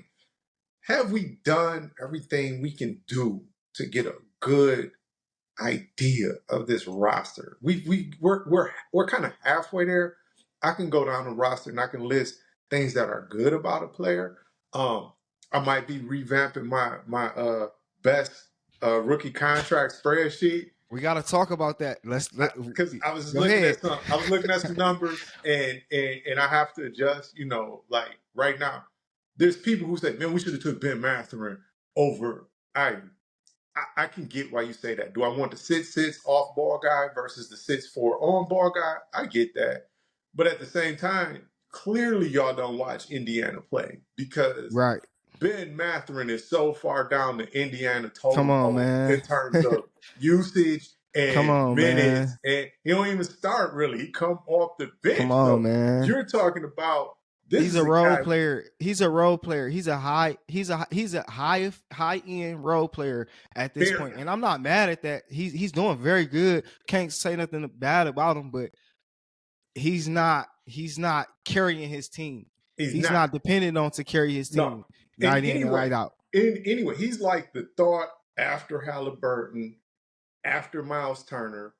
have we done everything we can do to get a good idea of this roster? We're kind of halfway there. I can go down the roster and I can list things that are good about a player. I might be revamping my best rookie contract spreadsheet We got to talk about that. because I was Go looking ahead. at some numbers and I have to adjust. You know, like right now, there's people who say, "Man, we should have took Ben Matherin over Ivy." I can get why you say that. Do I want the sits off ball guy versus the 6'4" on ball guy? I get that, but at the same time, clearly y'all don't watch Indiana play because Right. Ben Matherin is so far down the Indiana Come totem on, pole in man. terms of usage Come and on, man. minutes, and he don't even start really. He come off the Come bench. on, So man. you're talking about this He's is a a role guy. player. He's a role player. He's a high end role player at this Very, point. And I'm not mad at that. He's doing very good. Can't say nothing bad about him, but he's not carrying his team. he's He's not. not dependent on to carry his No. team And night in and night out. anyway, he's like the thought after Halliburton, after Miles Turner,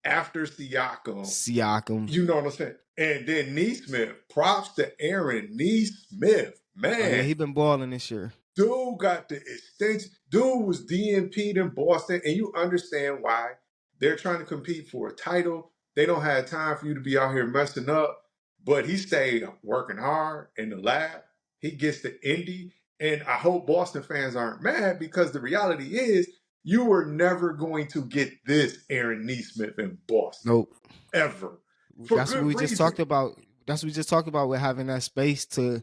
after Siakam. Siakam. You know what I'm saying? And then Neesmith. Props to Aaron Neesmith. Oh yeah, Man, he been balling this year. dude got the extension. Dude was DNP'd in Boston, and you understand why. They're trying to compete for a title. They don't have time for you to be out here messing up. But he stayed working hard in the lab. He gets to Indy. And I hope Boston fans aren't mad because the reality is you were never going to get this Aaron Neesmith in Boston. Nope. Ever. For That's what good we just reason. talked about. That's what we just talked about with having that space to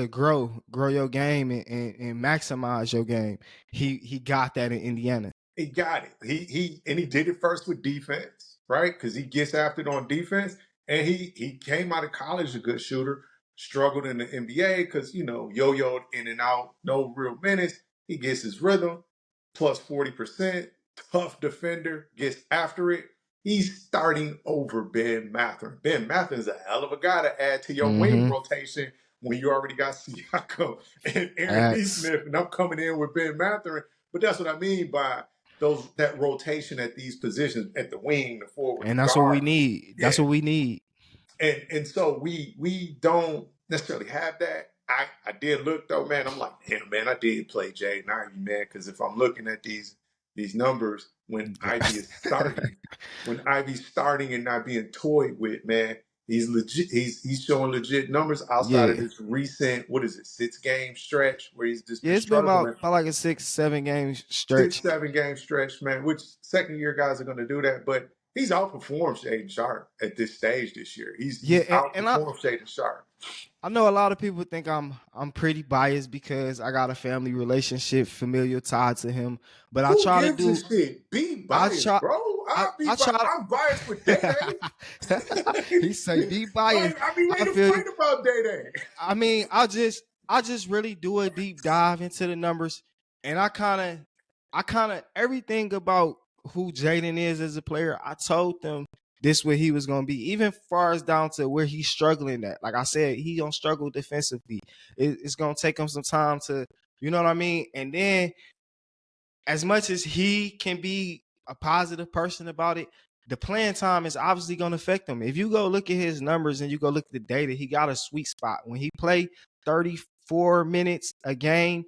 grow your game and maximize your game. He got that in Indiana. He got it. He did it first with defense, right? Because he gets after it on defense. And he came out of college a good shooter, struggled in the NBA because, you know, yo-yoed in and out, no real minutes. He gets his rhythm, plus 40%, tough defender, gets after it. He's starting over Ben Matherin. Ben Matherin's a hell of a guy to add to your wing Mm-hmm. rotation when you already got Siakam and Aaron That's Neesmith, and I'm coming in with Ben Matherin. But that's what I mean by that rotation at these positions, at the wing, the forward, and the that's what we guard. need. Yeah. That's what we need. And so we don't necessarily have that. I did look though, man. I'm like, damn, man, I did play Jaden Ivey, man, because if I'm looking at these numbers when Ivy's starting and not being toyed with, man, he's legit. He's showing legit numbers outside of Yeah. this recent, what is it, 6-game stretch where he's just Yeah, been it's been struggling. about like a 6-7 game Six, stretch. 7-game stretch, man, which second year guys are going to do that. But he's outperformed Shaden Sharp at this stage this year. Yeah, He's and I outperformed Shaden Sharp. I know a lot of people think I'm pretty biased because I got a family relationship, familial tied to him. But I Who try to gives a do shit? Be I biased, try bro. I try to I'm biased with Day he say be I biased. be I ready to feel fight you. about Day. I mean, I just really do a deep dive into the numbers, and I kind of everything about who Jaden is as a player. I told them this what he was gonna be, even far as down to where he's struggling at. Like I said, he gonna struggle defensively. It's gonna take him some time to, you know what I mean. And then, as much as he can be a positive person about it, the playing time is obviously going to affect him. If you go look at his numbers and you go look at the data, he got a sweet spot when he play. 34 minutes a game,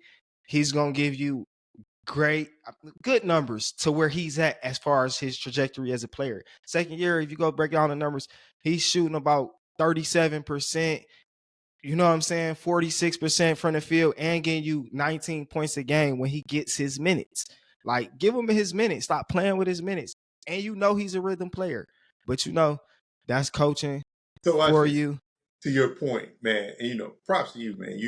he's going to give you good numbers to where he's at as far as his trajectory as a player. Second year, if you go break down the numbers, he's shooting about 37%, you know what I'm saying, 46% from the field, and getting you 19 points a game when he gets his minutes. Like, give him his minutes. Stop playing with his minutes. And you know he's a rhythm player. But you know, that's coaching So for actually, you. to your point, man, and props to you, man.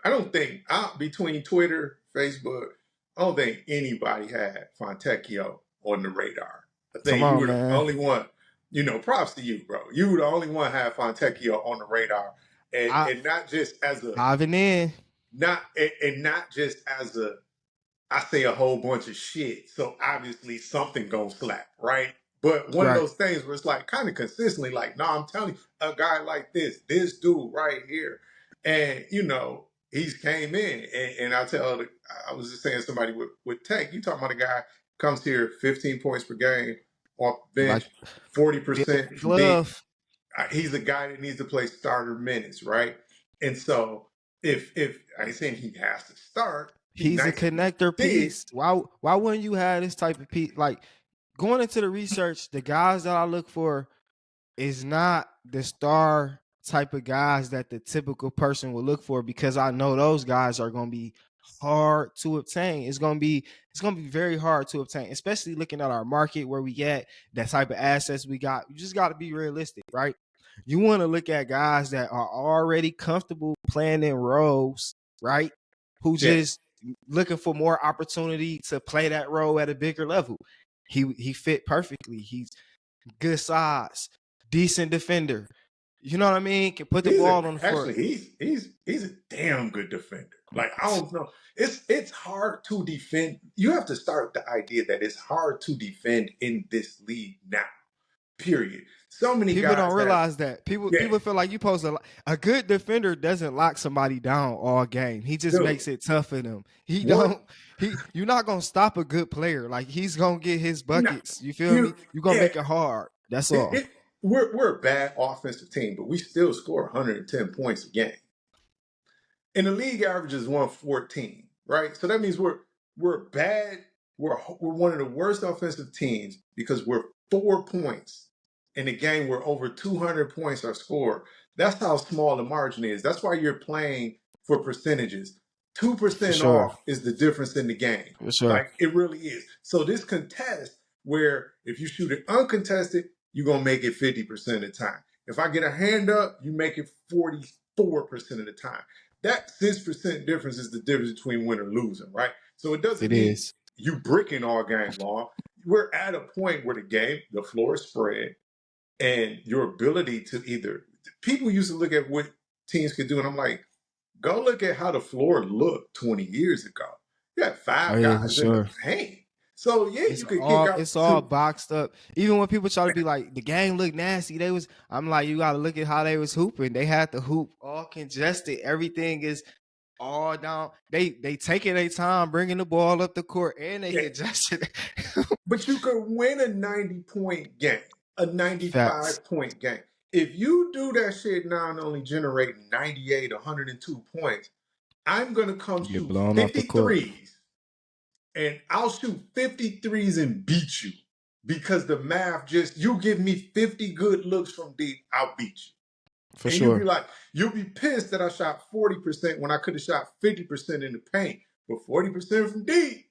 I don't think between Twitter, Facebook, I don't think anybody had Fontecchio on the radar. I Come think you on, were the man. only one. Props to you, bro. You were the only one had Fontecchio on the radar, and not just as a Diving in. not just as a I say a whole bunch of shit, so obviously something gonna slap, right? But one of Right. those things where it's like kind of consistently, like, no, I'm telling you, a guy like this dude right here, and he's came in, and I was just saying somebody with Tech, you talking about a guy comes here 15 points per game off the Like, bench, feel 40% the from deep. glove. He's a guy that needs to play starter minutes, right? And so if I ain't saying he has to start, be He's a nice if he connector did. piece. Why wouldn't you have this type of piece? Like, going into the research, the guys that I look for is not the star type of guys that the typical person would look for, because I know those guys are going to be hard to obtain. It's going to be very hard to obtain, especially looking at our market where we get that type of assets we got. You just got to be realistic, right? You want to look at guys that are already comfortable playing in roles, right? Who Yeah. just looking for more opportunity to play that role at a bigger level. He fit perfectly. He's good size, decent defender. You know what I mean? Can put the ball on the floor. He's a damn good defender. Like, I don't know. It's hard to defend. You have to start the idea that it's hard to defend in this league now. Period. So many People don't guys have realize that. People yeah, people feel like you post a good defender doesn't lock somebody down all game. He just dude. makes it tough for them. He What don't you're not gonna stop a good player. Like, he's gonna get his no, buckets. You feel me? you You're gonna yeah, make it hard. That's all. we're a bad offensive team, but we still score 110 points a game. And the league average is 114, right? So that means we're bad. We're one of the worst offensive teams because we're 4 points in a game where over 200 points are scored. That's how small the margin is. That's why you're playing for percentages. For 2% sure. off is the difference in the game. For sure. Like, it really is. So this contest, where if you shoot it uncontested, you're gonna make it 50% of the time. If I get a hand up, you make it 44% of the time. That 6% difference is the difference between winning or losing, right? So it doesn't It mean is. you bricking all game long. We're at a point where the floor is spread, and your ability to either, people used to look at what teams could do, and I'm like, go look at how the floor looked 20 years ago. You had Oh five yeah, for guys in the sure. paint. So yeah, It's you could kick all out it's all two. boxed up. Even when people try to be like, the game looked nasty, I'm like, you gotta look at how they was hooping. They had the hoop all congested. Everything is all down. They taking their time bringing the ball up the court, and they Yeah, congested. but you could win a 90-point game, a Facts. 95-point game. If you do that shit now and only generate 98, 102 points, I'm going to come Get shoot blown off the court 53s, and I'll shoot 53s and beat you because the math just, you give me 50 good looks from deep, I'll beat you. for And sure. you'll be pissed that I shot 40% when I could have shot 50% in the paint, but 40% from deep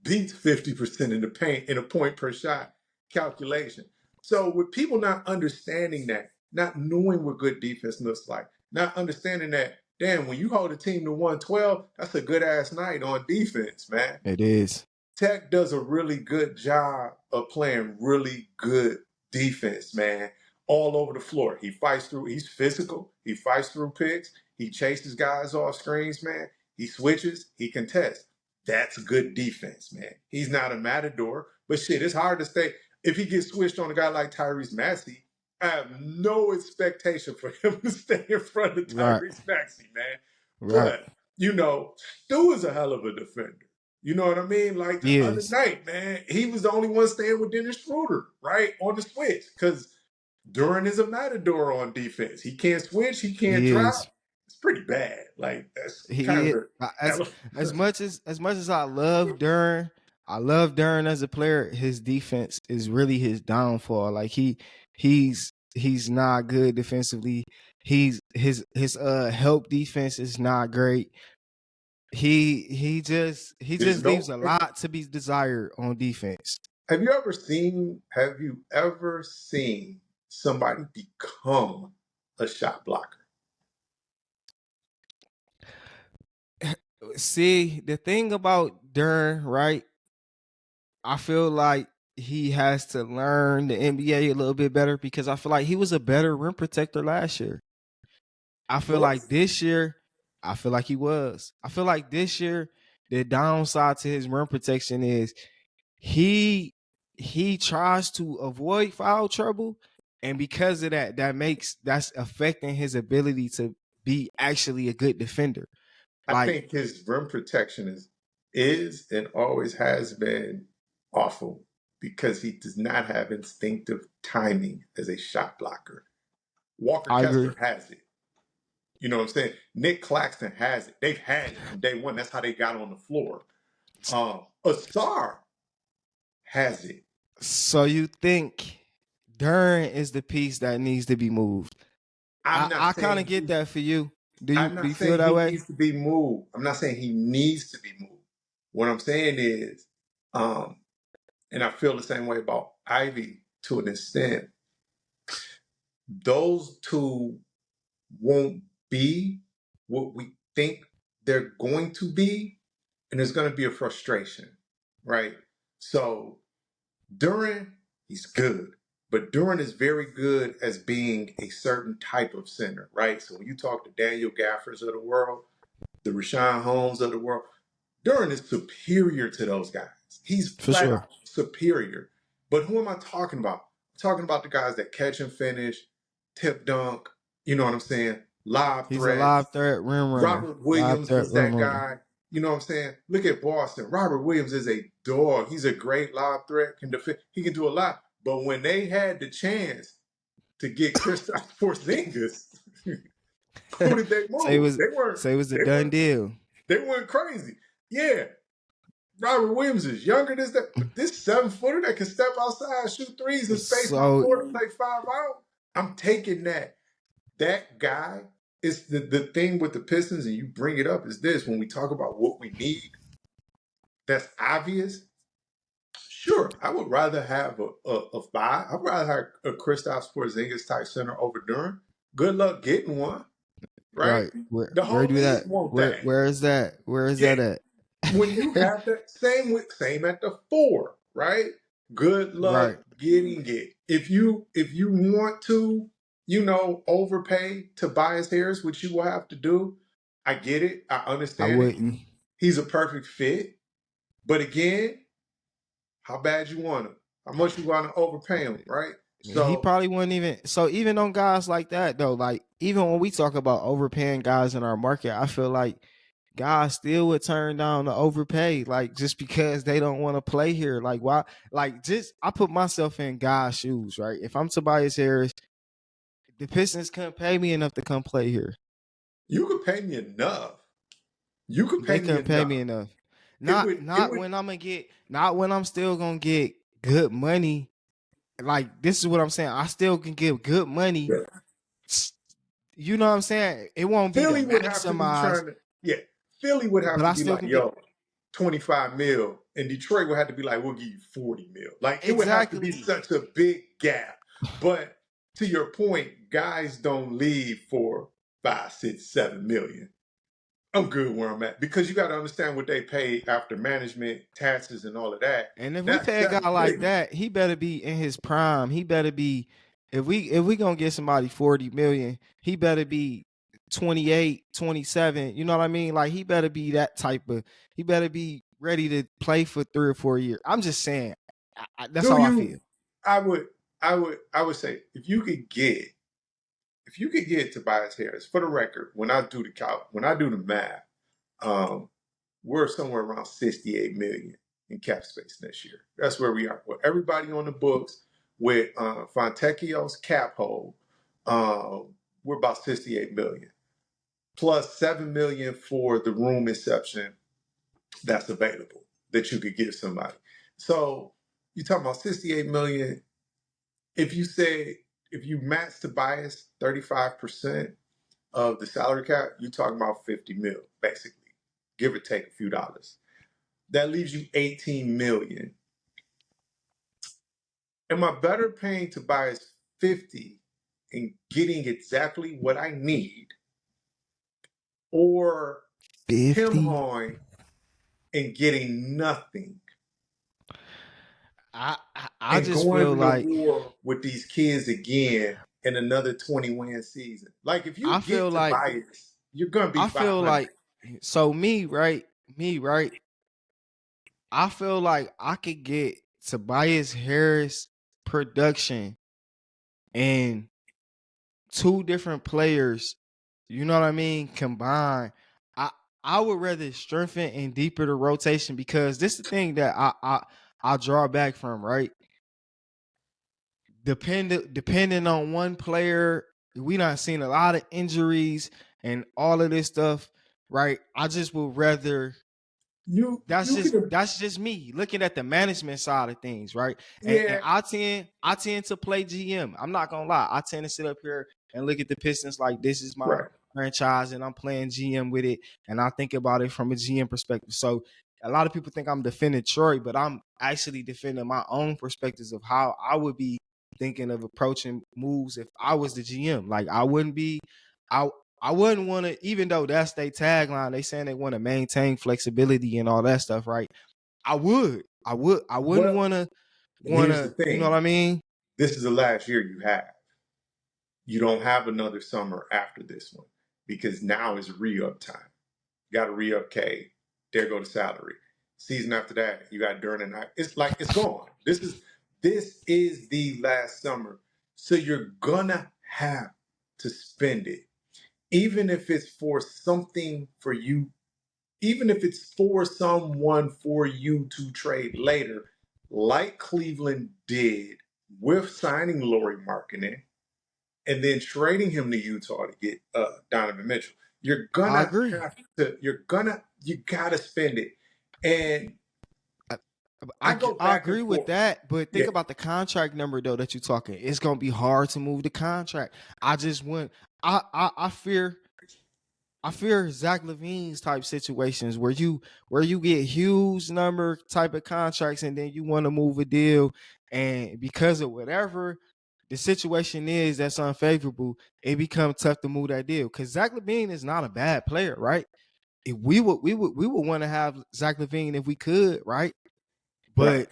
beats 50% in the paint in a point per shot calculation. So with people not understanding that, not knowing what good defense looks like, not understanding that, damn, when you hold a team to 112, that's a good ass night on defense, man. It is. Tech does a really good job of playing really good defense, man, all over the floor. He fights through, he's physical, he fights through picks, he chases guys off screens, man. He switches, he contests. That's good defense, man. He's not a matador, but shit, it's hard to stay. If he gets switched on a guy like Tyrese Maxey, I have no expectation for him to stay in front of Right. Tyrese Maxey, man. Right. But, Stu is a hell of a defender. You know what I mean? Like the He other is. night, man, he was the only one staying with Dennis Schroeder, right? On the switch. Because Duran is a matador on defense. He can't switch, he can't He drop. is. it's pretty bad. Like that's kind of He the as elephant. as much as I love Duran as a player. His defense is really his downfall. Like he's not good defensively. His help defense is not great. He There's just leaves no. a lot to be desired on defense. Have you ever seen somebody become a shot blocker? See, the thing about Duran, right? I feel like he has to learn the NBA a little bit better because I feel like he was a better rim protector last year. I feel like Was this year, I feel like he was. I feel like this year, the downside to his rim protection is he he tries to avoid foul trouble, and because of that, that's affecting his ability to be actually a good defender. I Like think his rim protection is and always has been awful because he does not have instinctive timing as a shot blocker. Walker I agree. Kessler has it. You know what I'm saying? Nick Claxton has it. They've had it from day one. That's how they got on the floor. Asar has it. So you think Duran is the piece that needs to be moved? I'm not I kind of saying get that for you. I'm Do not you feel saying that he way? needs to be moved. I'm not saying he needs to be moved. What I'm saying is, um, and I feel the same way about Ivy to an extent. Those two won't be what we think they're going to be, and there's going to be a frustration, right? So Duran, he's good, but Duran is very good as being a certain type of center, right? So when you talk to Daniel Gaffers of the world, the Rashawn Holmes of the world, Duran is superior to those guys. He's For flat sure. out superior. But who am I talking about? I'm talking about the guys that catch and finish, tip dunk, you know what I'm saying? Live He's a threat. live threat rim runner. Robert Live Williams threat is rim that runner. guy. You know what I'm saying? Look at Boston. Robert Williams is a dog. He's a great live threat, can defend. He can do a lot. But when they had the chance to get Kristaps Porzingis, who did they Say it move? was say it was a They done weren't deal. they went crazy. Yeah, Robert Williams is younger than that, but this 7-footer that can step outside, shoot threes, and space my So floor to play 5 out. I'm taking that. That guy is the thing with the Pistons, and you bring it up is this: when we talk about what we need, that's obvious. Sure, I would rather have a five. I'd rather have a Kristaps Porzingis type center over Durant. Good luck getting one, right? right. The Where whole do that? league want that. Where is that? Where is Yeah, that at? when you have that same at the 4, right? Good luck Right. getting it. If you want to, overpay Tobias Harris, which you will have to do, I get it. I I understand it. wouldn't. He's a perfect fit. But again, how bad you want him? How much you want to overpay him, right? He So probably wouldn't even. So even on guys like that though, like even when we talk about overpaying guys in our market, I feel like guys still would turn down the overpay, like just because they don't want to play here. Like why? Like just I put myself in guys' shoes, right? If I'm Tobias Harris, the Pistons couldn't pay me enough to come play here. you could pay me enough. You could They pay me couldn't pay me enough. enough. It would it Not would when I'm gonna get. Not when I'm still gonna get good money. Like this is what I'm saying. I still can get good money. You know what I'm saying? It won't be the Philly would have to be maximize, trying to, yeah, Philly would have but to I be still like, can get yo, 25 mil. And Detroit would have to be like, we'll give you 40 mil. Like, it would have to be exactly. such a big gap. But to your point, guys don't leave for 5, 6, 7 million. I'm good where I'm at because you got to understand what they pay after management, taxes, and all of that. And if we That's pay a guy like 7 million. that, he better be in his prime. He better be if we gonna get somebody 40 million, he better be 28, 27. You know what I mean? Like he better be that type of he better be ready to play for 3 or 4 years. I'm just saying. That's Do how I feel. you? I would, I would say if you could get Tobias Harris, for the record, when I do the math, um, we're somewhere around 68 million in cap space next year. That's where we are. With everybody on the books, with Fontecchio's cap hold, we're about 68 million. plus $7 million for the room exception that's available that you could give somebody. So you're talking about $68 million. If you match Tobias 35% of the salary cap, you're talking about 50 mil, basically, give or take a few dollars. That leaves you 18 million. Am I better paying Tobias 50 and getting exactly what I need, or him 50. on and getting nothing I and just going feel to like war with these kids again in another 20-win season? Like, if you I feel get like Tobias, you're going to be I feel 500. like so me right. I feel like I could get Tobias Harris production and two different players, you know what I mean, combined. I I would rather strengthen and deeper the rotation because this is the thing that I draw back from, right? Depending on one player, we not seen a lot of injuries and all of this stuff, right? I just would rather You can, that's just me looking at the management side of things, right? And yeah, I tend to play GM. I'm not gonna lie. I tend to sit up here and look at the Pistons like this is my right. franchise and I'm playing GM with it. And I think about it from a GM perspective. So a lot of people think I'm defending Troy, but I'm actually defending my own perspectives of how I would be thinking of approaching moves if I was the GM. Like I wouldn't be I I wouldn't want to, even though that's their tagline, they saying they want to maintain flexibility and all that stuff, right? I wouldn't Well, want here's the to, you know what thing. I mean? This is the last year you have. You don't have another summer after this one because now is re-up time. You got to re-up K. There go the salary. Season after that, you got Durn and I. It's like it's gone. This is the last summer. So you're gonna have to spend it. Even if it's for something for you, even if it's for someone for you to trade later, like Cleveland did with signing Lauri Markkinen and then trading him to Utah to get Donovan Mitchell. You're I gonna agree. have to. You gotta spend it. And I, I I, go I back and agree with forth. that, but think Yeah, about the contract number though that you're talking. It's gonna be hard to move the contract. I just want. I fear Zach Levine's type situations where you get huge number type of contracts and then you want to move a deal and because of whatever the situation is that's unfavorable, it becomes tough to move that deal. Because Zach Levine is not a bad player, right? If we would want to have Zach Levine if we could, right? right. But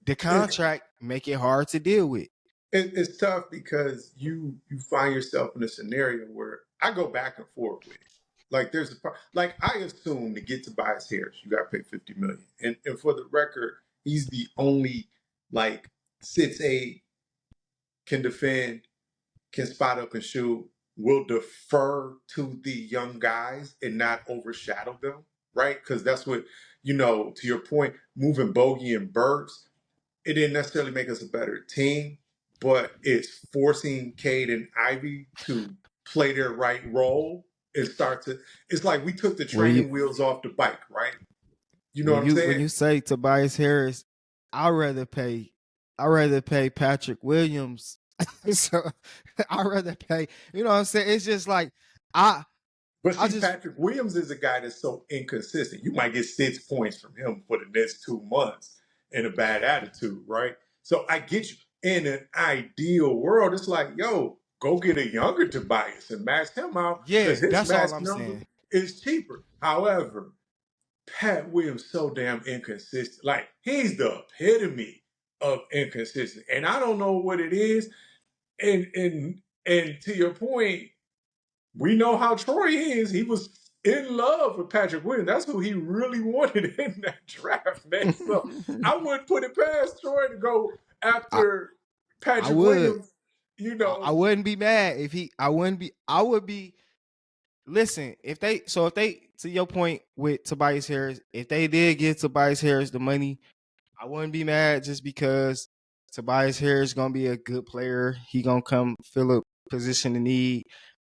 the It's contract make it hard to deal with. it's tough because you find yourself in a scenario where I go back and forth with it. Like like I assume to get Tobias Harris, you got to pay 50 million. And for the record, he's the only like 6'8", can defend, can spot up and shoot, will defer to the young guys and not overshadow them, right? Because that's what, to your point, moving Bogey and Burks, it didn't necessarily make us a better team, but it's forcing Cade and Ivy to play their right role and it's like we took the When you training wheels off the bike, right? You know when what I'm you when saying? you say Tobias Harris, I'd rather pay I'd rather pay Patrick Williams. So I'd rather pay, you know what I'm saying? It's just like I But I see, just Patrick Williams is a guy that's so inconsistent. You might get 6 points from him for the next 2 months in a bad attitude, right? So I get you. In an ideal world, it's like, yo, go get a younger Tobias and max him out because yeah, his that's all max I'm number saying. is cheaper. However, Pat Williams so damn inconsistent. Like he's the epitome of inconsistent, and I don't know what it is. And to your point, we know how Troy is. He was in love with Patrick Williams. That's who he really wanted in that draft, man. So I wouldn't put it past Troy to go I after I Patrick would. Williams. You I know, wouldn't be mad if he I wouldn't be I would be listen, if they to your point with Tobias Harris, if they did give Tobias Harris the money, I wouldn't be mad just because Tobias Harris gonna be a good player. He gonna come fill a position in need.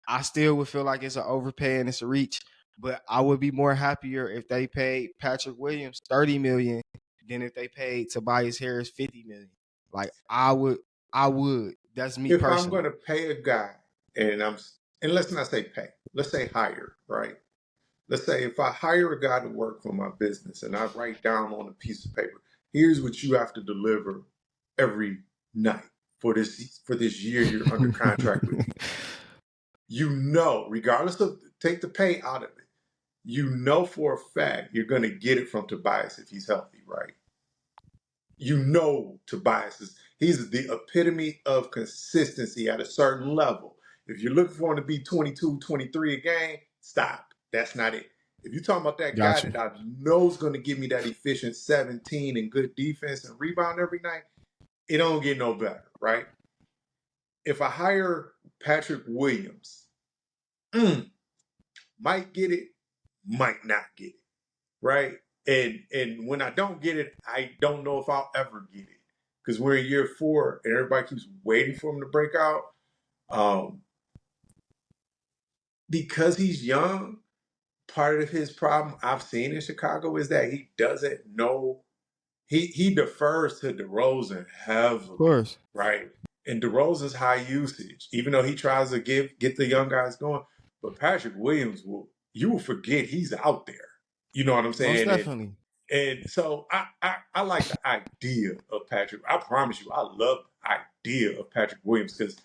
I still would feel like it's an overpay and it's a reach. But I would be more happier if they paid Patrick Williams $30 million than if they paid Tobias Harris $50 million. Like I would. That's me If I'm going personally. to pay a guy, and let's not say pay, let's say hire, right? Let's say if I hire a guy to work for my business and I write down on a piece of paper, here's what you have to deliver every night for this year you're under contract with me. You know, regardless of take the pay out of it, you know for a fact you're going to get it from Tobias if he's healthy, right? You know Tobias he's the epitome of consistency at a certain level. If you're looking for him to be 22, 23 a game, stop. That's not it. If you're talking about that guy Got you. that I know is going to give me that efficient 17 and good defense and rebound every night, it don't get no better, right? If I hire Patrick Williams, might get it, might not get it, right? And when I don't get it, I don't know if I'll ever get it because we're in year 4 and everybody keeps waiting for him to break out. Because he's young, part of his problem I've seen in Chicago is that he doesn't know. He defers to DeRozan Of heavily, course. right? And DeRozan's high usage, even though he tries to get the young guys going. But Patrick Williams you will forget he's out there. You know what I'm Most saying? definitely. And so I like the idea of Patrick. I promise you, I love the idea of Patrick Williams because,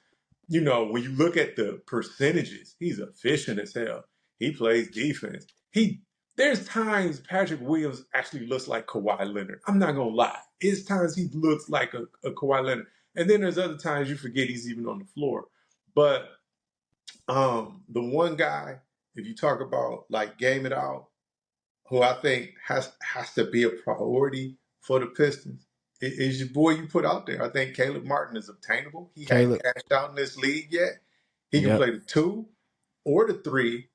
you know, when you look at the percentages, he's efficient as hell. He plays defense. There's times Patrick Williams actually looks like Kawhi Leonard. I'm not gonna lie. It's times he looks like a Kawhi Leonard. And then there's other times you forget he's even on the floor. But the one guy, if you talk about like game it out, who I think has to be a priority for the Pistons is your boy you put out there. I think Caleb Martin is obtainable. He hadn't Caleb. cashed out in this league yet. He can Yep. play the 2 or the 3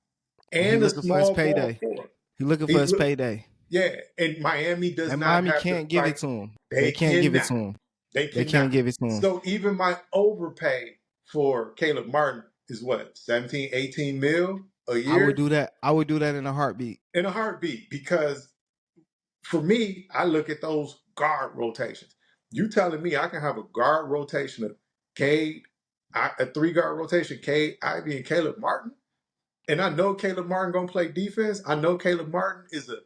And he and a looking for his small ball payday. 4. He looking for He his look, payday. yeah, and Miami does And not Miami have to can't give fight. it to him. They They can't give it cannot. to him. They They can't cannot. give it to him. So even my overpay for Caleb Martin is what, 17, 18 mil a I would year? do that. I would do that in a heartbeat. In a heartbeat, because for me, I look at those guard rotations. You telling me I can have a guard rotation of Cade, a 3 guard rotation, Cade, Ivy, and Caleb Martin? And I know Caleb Martin gonna play defense. I know Caleb Martin is a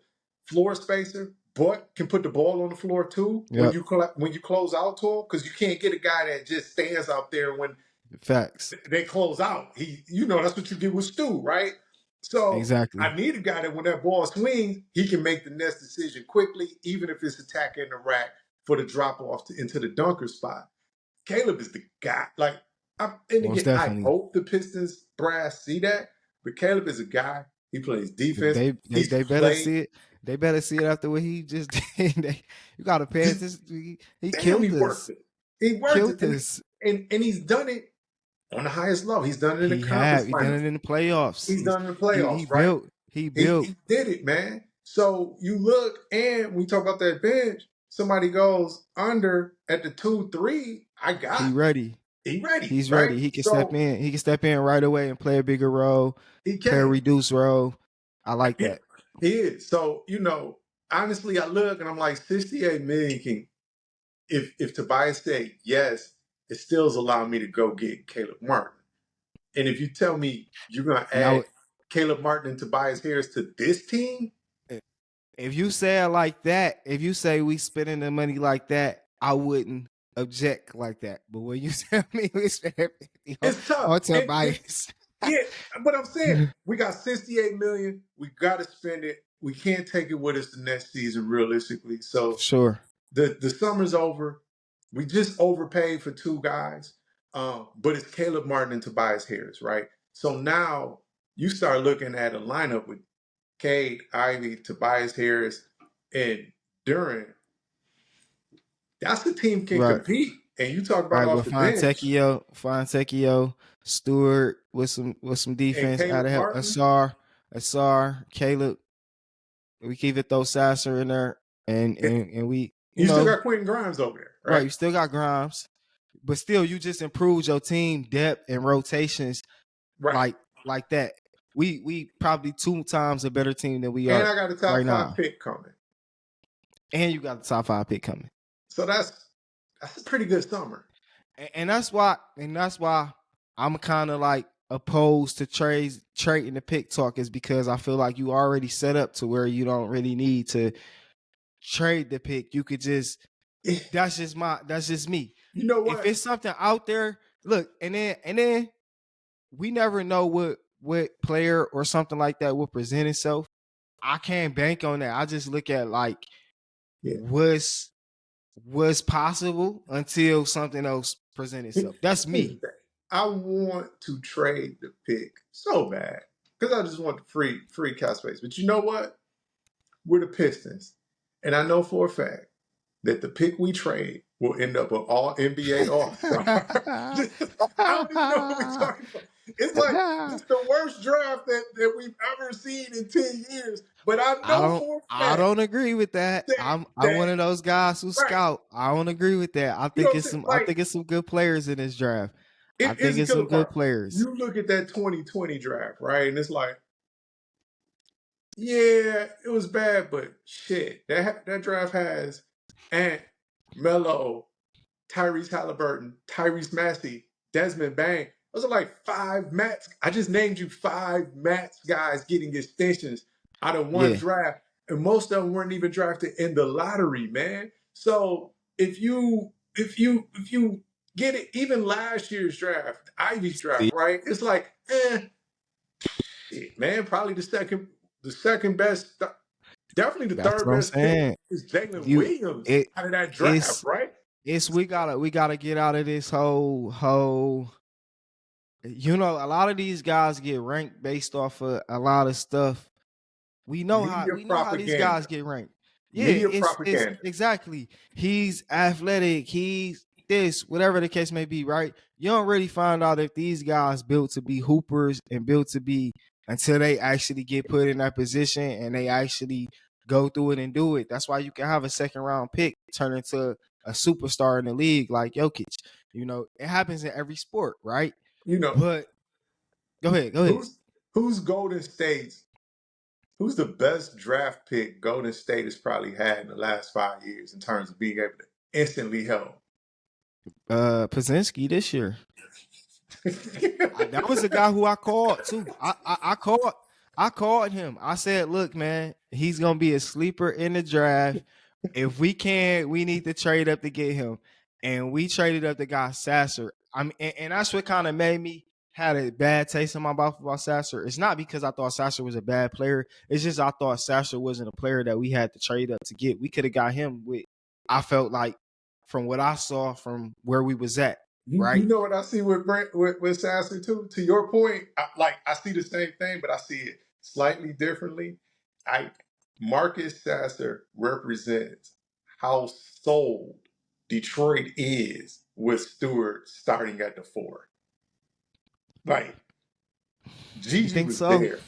floor spacer, but can put the ball on the floor too when Yep. you close out to him, because you can't get a guy that just stands out there when Facts. they close out. That's what you get with Stu, right? So Exactly. I need a guy that when that ball swings, he can make the next decision quickly, even if it's attacking the rack for the drop off into the dunker spot. Caleb is the guy. And Most again, I definitely. hope the Pistons brass see that, but Caleb is a guy. He plays defense. He's They better played. see it. They better see it after what he just did. You gotta pay attention. He Damn, he killed worked us. it. He worked Killed it, us. and he's done it on the highest level. He's done it in the He conference had. He done finals. it in the playoffs. He's done it in the He playoffs, right? built. He He, built. he did it, man. So you look, and we talk about that bench. Somebody goes under at the 2-3. He ready. He ready. He's Right? ready. He can step So in. He can step in right away and play a bigger role, he play a can. reduced role. I like Yeah, that. he is. So honestly, I look and I'm like, 68 million can. If Tobias said yes, it still's allowing me to go get Caleb Martin. And if you tell me you're gonna And I add would, Caleb Martin and Tobias Harris to this team, if you say it like that, if you say we spending the money like that, I wouldn't object like that. But when you tell me we spending 50 it's tough. on Tobias, Yeah, but I'm saying we got 68 million. We got to spend it. We can't take it with us the next season, realistically. So sure. the summer's over. We just overpaid for 2 guys, but it's Caleb Martin and Tobias Harris, right? So now you start looking at a lineup with Cade, Ivy, Tobias Harris, and Duran. That's the team can Right. compete. And you talk about Right. off With the bench Fontekio, Stewart with some and defense out Caleb of help. Martin. Asar, Caleb. We can even throw Sasser in there, and we You still got Quentin Grimes over there, right? Right. You still got Grimes, but still, you just improved your team depth and rotations. Right. Like like that. We probably 2 times a better team than we And are I got a top right 5 now. pick coming. And you got the top 5 pick coming. So that's a pretty good summer. And that's why I'm kind of like opposed to trading the pick talk, is because I feel like you already set up to where you don't really need to trade the pick. You could just that's just me. You know If what? it's something out there, look, and then we never know what player or something like that will present itself. I can't bank on that. I just look at like Yeah. what's possible until something else presents itself. That's Here's the me. thing. I want to trade the pick so bad because I just want the free cap space. But you know what? We're the Pistons, and I know for a fact that the pick we trade will end up an All NBA All Star. I don't even know what we're talking about. It's like it's the worst draft that we've ever seen in 10 years. But I know for a I fact don't agree with that. that I'm that one of those guys who right. scout. I don't agree with that. You know what I'm saying? I Like think it's some good players in this draft. I here's think the it's killer some good part. players. You look at that 2020 draft, right? And it's like, yeah, it was bad, but shit, that draft has Ant, Melo, Tyrese Halliburton, Tyrese Maxey, Desmond Bain. Those are like 5 Mats. I just named you 5 Mats guys getting extensions out of one Yeah. draft, and most of them weren't even drafted in the lottery, man. So if you get it, even last year's draft, Ivy's draft, See, right? It's like, shit, man, probably the second best, definitely the that's third what I'm best pick saying. is Jalen You Williams it out of that draft, it's right? we gotta get out of this whole a lot of these guys get ranked based off of a lot of stuff. Media We know how these guys propaganda. get ranked. Yeah, Media it's propaganda. exactly. He's athletic, he's this, whatever the case may be, right? You don't really find out if these guys built to be hoopers and built to be until they actually get put in that position and they actually go through it and do it. That's why you can have a second round pick turn into a superstar in the league like Jokic. It happens in every sport, right? You know, But go ahead. who's Golden State's who's the best draft pick Golden State has probably had in the last 5 years in terms of being able to instantly help? Pazinski this year. That was the guy who I called too. I called him. I said, "Look, man, he's gonna be a sleeper in the draft. If we can, we need to trade up to get him." And we traded up the guy Sasser. And that's what kind of made me had a bad taste in my mouth about Sasser. It's not because I thought Sasser was a bad player. It's just I thought Sasser wasn't a player that we had to trade up to get. We could have got him with. I felt like from what I saw from where we was at, You right? know what I see with with Sasser too. To your point, I see the same thing, but I see it slightly differently. I Marcus Sasser represents how sold Detroit is with Stewart starting at the 4. Like You Gigi think was so? there.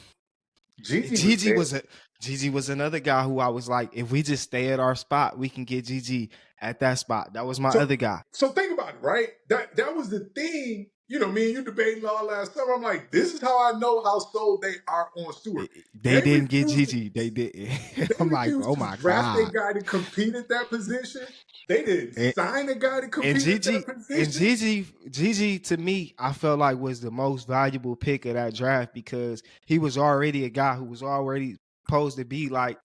Gigi was Gigi there. was another guy who I was like, if we just stay at our spot, we can get Gigi at that spot. That was my So other guy. so think about it, right? That was the thing. You know, me and you debating all last summer. I'm like, this is how I know how sold they are on Stewart. They They didn't get refused. Gigi. They didn't. They I'm like, refused oh to my draft a god. guy to compete at that position. They didn't And, sign a guy to and compete at that Gigi and position. Gigi to me, I felt like was the most valuable pick of that draft because he was already a guy who was already supposed to be like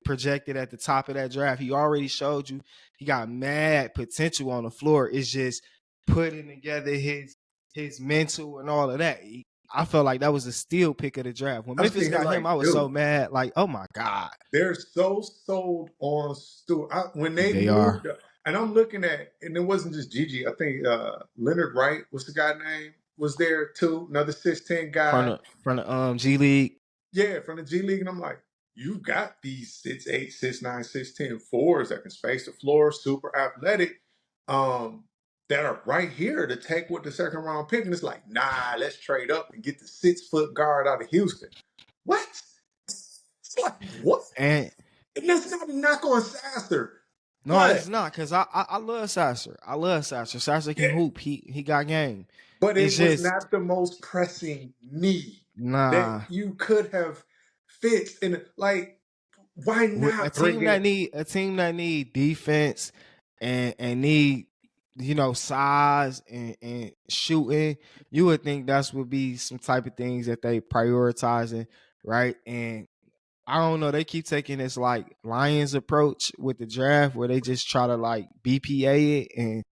projected at the top of that draft. He already showed you he got mad potential on the floor. It's just putting together his mental and all of that. I felt like that was a steal pick of the draft. When I'm Memphis sitting here got him, like, I was so dude, mad. Like, oh my god, they're so sold on Stewart. When they they are moved, and I'm looking at, and it wasn't just Gigi. I think Leonard Wright, what's the guy name, was there too. Another 6'10" guy. from the G League. Yeah, from the G League. And I'm like, you've got these 6'8", 6'9", 6'10" fours that can space the floor, super athletic, that are right here to take with the second round pick. And it's like, nah, let's trade up and get the 6-foot guard out of Houston. What? It's like, what? And And that's not a knock on Sasser. no, But it's not because I love Sasser. I love Sasser. Sasser can yeah, hoop. He got game. but It's it was just not the most pressing need. that Nah. you could have fixed. And like, why A not bring team that in? need defense and need size and shooting, you would think that's would be some type of things that they prioritizing, right? And I don't know, they keep taking this like Lions approach with the draft where they just try to like BPA it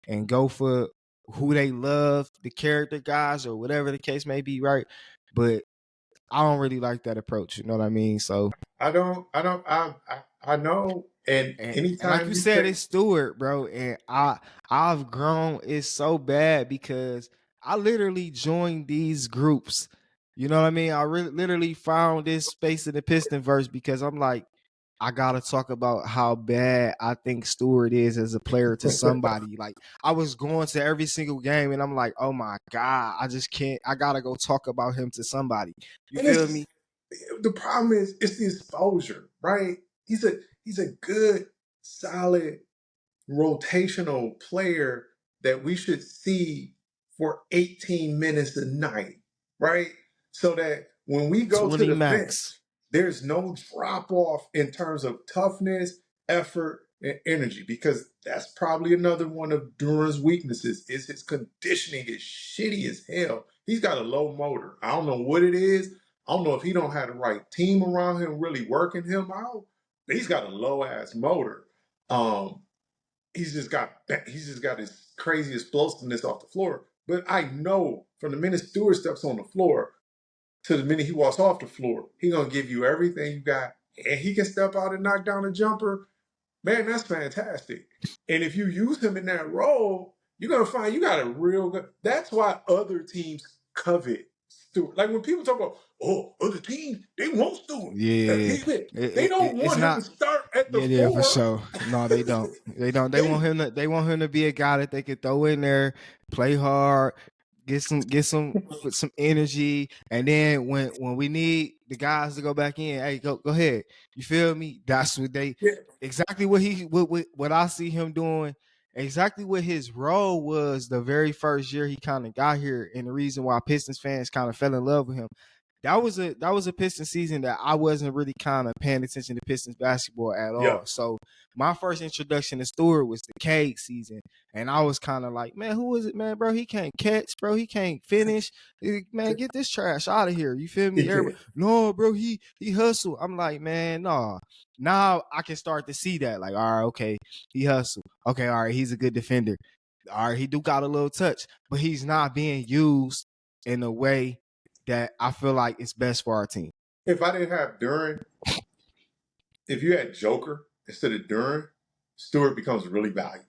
and go for who they love, the character guys or whatever the case may be, right? But I don't really like that approach, you know what I mean? So I know. And and like anytime you you said, take, it's Stewart, bro. And I've grown. It's so bad because I literally joined these groups. You know what I mean? I literally found this space in the Piston verse because I'm like, I gotta talk about how bad I think Stewart is as a player to somebody. Like I was going to every single game and I'm like, oh my God, I just can't. I gotta go talk about him to somebody. You and feel me? it's the problem is it's the exposure, right? He's a good, solid rotational player that we should see for 18 minutes a night, right? So that when we go to 20 the max. bench, there's no drop off in terms of toughness, effort, and energy, because that's probably another one of Duran's weaknesses is his conditioning is shitty as hell. He's got a low motor. I don't know what it is. I don't know if he don't have the right team around him really working him out, but he's got a low ass motor. Um, he's just got this crazy explosiveness off the floor. But I know from the minute Stewart steps on the floor to the minute he walks off the floor, he's gonna give you everything you got, and he can step out and knock down a jumper. Man, that's fantastic. And if you use him in that role, you're gonna find you got a real good. That's why other teams covet Stewart. Like when people talk about, oh, other teams they want Stewart. Yeah, They don't it's want him to not. start at the Yeah, for four. sure. No, they don't. They don't. They want They him to. They want him to be a guy that they could throw in there, play hard, get some with some energy, and then when we need the guys to go back in, hey, go ahead. You feel me? That's what they yeah, exactly what I see him doing. Exactly what his role was the very first year he kind of got here, and the reason why Pistons fans kind of fell in love with him. That was a Pistons season that I wasn't really kind of paying attention to Pistons basketball at all. yep. So my first introduction to Stewart was the Cade season, and I was kind of like, man, who is it, man, bro? He can't catch, bro. He can't finish. Man, get this trash out of here. You feel me? Yeah. Everybody, no, bro, he hustle. I'm like, man, no. Now I can start to see that. Like, all right, okay, he hustle. Okay, all right, he's a good defender. All right, he do got a little touch, but he's not being used in a way that I feel like it's best for our team. If I didn't have Duran, if you had Joker instead of Duran, Stewart becomes really valuable,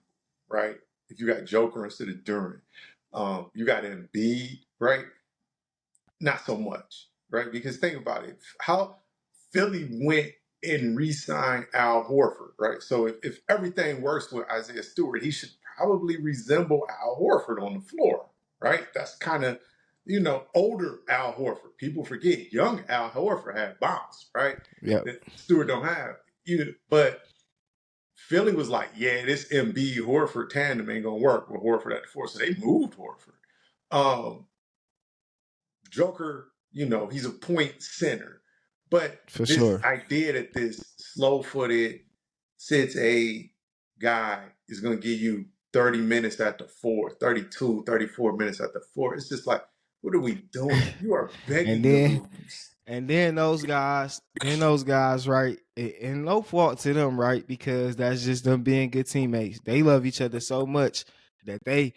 right? If you got Joker instead of Duran, you got Embiid, right? Not so much, right? Because think about it, how Philly went and re-signed Al Horford, right? So if everything works with Isaiah Stewart, he should probably resemble Al Horford on the floor, right? That's kind of, older Al Horford. People forget young Al Horford had bounce, right? Yep, That Stewart don't have. But Philly was like, yeah, this MB Horford tandem ain't gonna work with Horford at the four, so they moved Horford. Um, Joker, he's a point center. But for this sure, idea that this slow footed 6'8" guy is going to give you 30 minutes at the four, 32, 34 minutes at the four. It's just like, what are we doing? You are and begging to then lose. and then those guys, right? And no fault to them, right? Because that's just them being good teammates. They love each other so much that they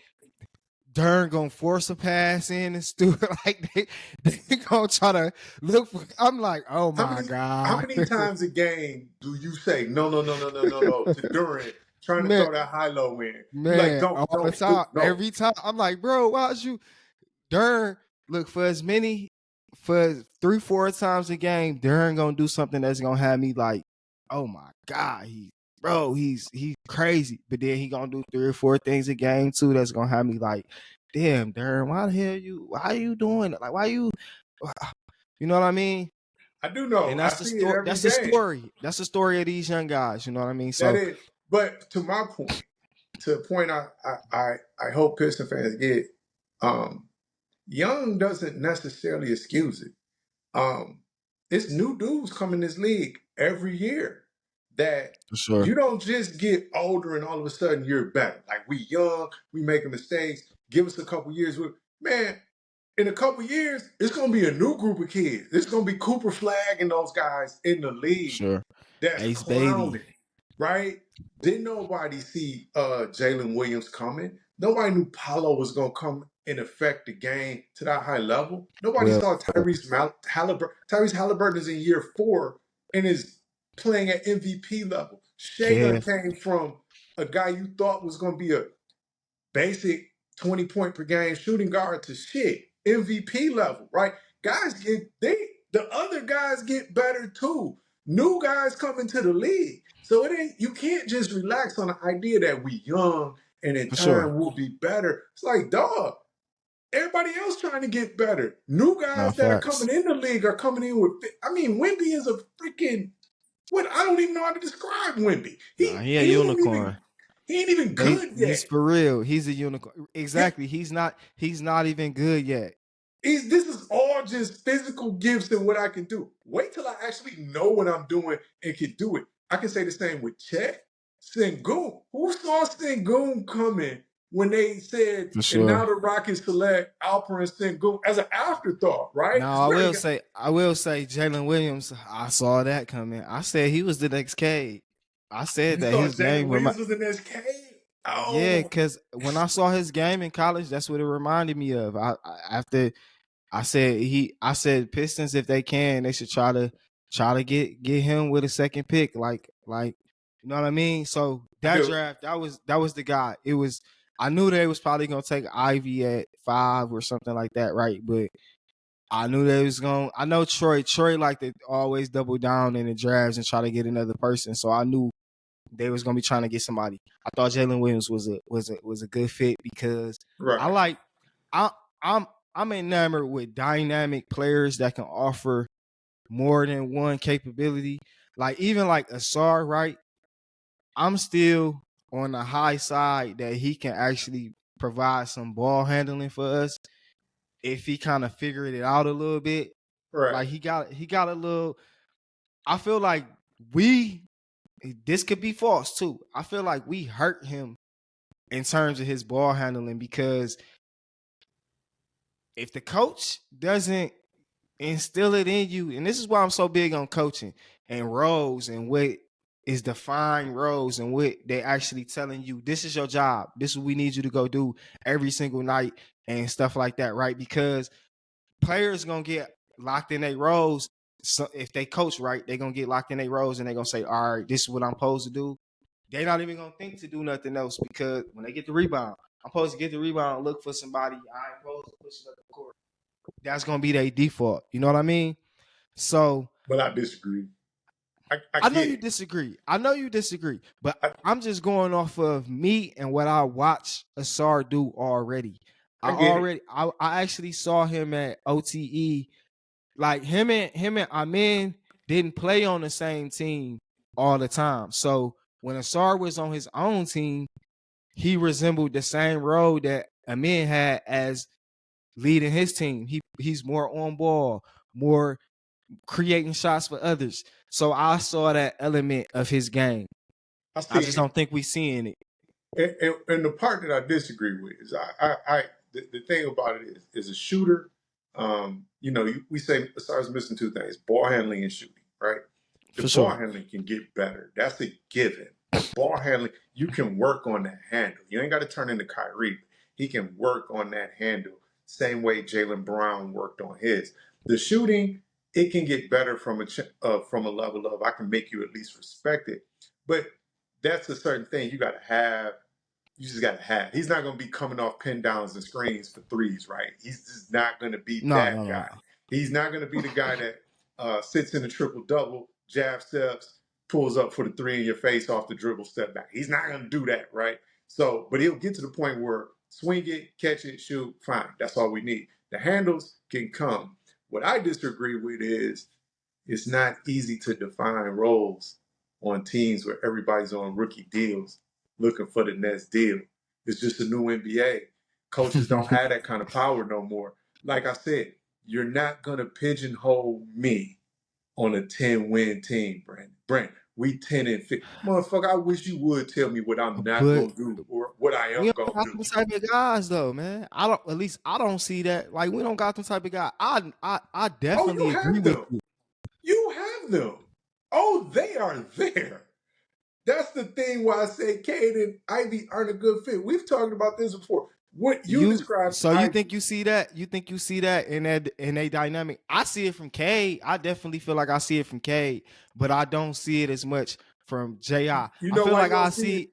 Dern gonna force a pass in and Stewart like they gonna try to look for. I'm like, oh How my many how god, many times a game do you say no, no, no, no, no, no, no to Durant trying to man, throw that high low in? You like, man, don't, all the don't, time, no. every time. I'm like, bro, why'd you Dern look for 3-4 times a game? Dern gonna do something that's gonna have me like, oh my god, he's crazy. But then he gonna do 3 or 4 things a game too that's gonna have me like, damn, Dern, why are you doing it? Like, why you, you know what I mean? I do know. And I that's the see it story. every That's the game. story. That's the story of these young guys. You know what I mean? That So is, but to my point, to a point I hope Piston fans get. Um, young doesn't necessarily excuse it. Um, it's new dudes coming this league every year that For sure. you don't just get older and all of a sudden you're better. Like we young, we making mistakes. Give us a couple years. Man, in a couple years, it's gonna be a new group of kids. It's gonna be Cooper Flag and those guys in the For league sure. that's Ace Bailey. clowning, right? Didn't nobody see Jalen Williams coming? Nobody knew Paolo was gonna come and affect the game to that high level. Nobody Well, saw Halliburton. Tyrese Halliburton is in year 4 and is playing at MVP level. Shagun Kev, came from a guy you thought was gonna be a basic 20 point per game shooting guard to shit MVP level, right? Guys get the other guys get better too. New guys come into the league. So it ain't you can't just relax on the idea that we young and in for sure. time we'll be better. It's like, dog, everybody else trying to get better. New Nah, guys that are facts. coming in the league are coming in with I mean, Wimby is a freaking what I don't even know how to describe Wimby. Nah, he a He ain't even unicorn. he ain't even good He's yet. for real. He's a unicorn. Exactly. He's not even good yet. This is all just physical gifts and what I can do. Wait till I actually know what I'm doing and can do it. I can say the same with Chet, Sengun. Who saw Sengun coming when they said, For and now sure. the Rockets select Alper and Sengun as an afterthought, right? Because Now we already got I will say Jalen Williams, I saw that coming. I said he was the next Cade. I said you that saw his Jalen game Williams was in this cave. yeah, Oh, because when I saw his game in college, that's what it reminded me of. After I said Pistons, if they can, they should try to get him with a second pick. Like you know what I mean? So I that do. draft, that was the guy. It was I knew they was probably gonna take Ivy at 5 or something like that, right? But I knew they was going. I know Troy like to always double down in the drafts and try to get another person. So I knew they was gonna be trying to get somebody. I thought Jalen Williams was a good fit because I Right. like I I'm I'm enamored with dynamic players that can offer more than one capability. Like even like Asar, right? I'm still on the high side that he can actually provide some ball handling for us if he kind of figured it out a little bit. Right. Like he got a little. I feel like we this could be false too. I feel like we hurt him in terms of his ball handling because if the coach doesn't instill it in you, and this is why I'm so big on coaching and roles and what is defined roles and what they actually telling you this is your job. This is what we need you to go do every single night and stuff like that, right? Because players gonna get locked in their roles. So if they coach right, they're gonna get locked in their roles and they're gonna say, all right, this is what I'm supposed to do. They're not even gonna think to do nothing else because when they get the rebound, I'm supposed to get the rebound and look for somebody. I ain't supposed to push it up the court. That's gonna be their default. You know what I mean? So But I disagree. I I know get you it. disagree. I know you disagree, but I, I'm just going off of me and what I watched Asar do already. I get it. I actually saw him at OTE. Like him and Amin didn't play on the same team all the time. So when Asar was on his own team, he resembled the same role that Amin had as leading his team. He's more on ball, more creating shots for others. So I saw that element of his game. I I see just it. don't think we seeing it. And the part that I disagree with is the thing about it is a shooter. We say Sar's missing 2 things: ball handling and shooting. Right? The For ball sure. handling can get better. That's a given. The ball handling, you can work on that handle. You ain't got to turn into Kyrie. He can work on that handle same way Jalen Brown worked on his. The shooting, it can get better from a level of I can make you at least respect it, but that's a certain thing you got to have. You just got to have. He's not going to be coming off pin downs and screens for threes, right? He's just not going to be No, no, that no, guy. no. He's not going to be the guy that sits in a triple double, jab steps, pulls up for the three in your face off the dribble, step back. He's not going to do that, right? So, but he'll get to the point where swing it, catch it, shoot, fine. That's all we need. The handles can come. What I disagree with is it's not easy to define roles on teams where everybody's on rookie deals looking for the next deal. It's just a new NBA. Coaches don't have that kind of power no more. like I said, you're not gonna pigeonhole me on a 10-win team, Brandon. Brandon, we 10-5. Motherfucker, I wish you would tell me what I'm not But gonna do or what I we am don't gonna got do. them type of guys though, man. I don't. At least I don't see that. Like we don't got them type of guy. I Oh, you definitely agree have with them. you. You have them. Oh, they are there. That's the thing why I say Cade and Ivy aren't a good fit. We've talked about this before. What you You described, so you Ivy. think you see that? You think you see that in a dynamic? I see it from K. I definitely feel like I see it from K, but I don't see it as much from Ji. You I know feel why you like don't I see it? see.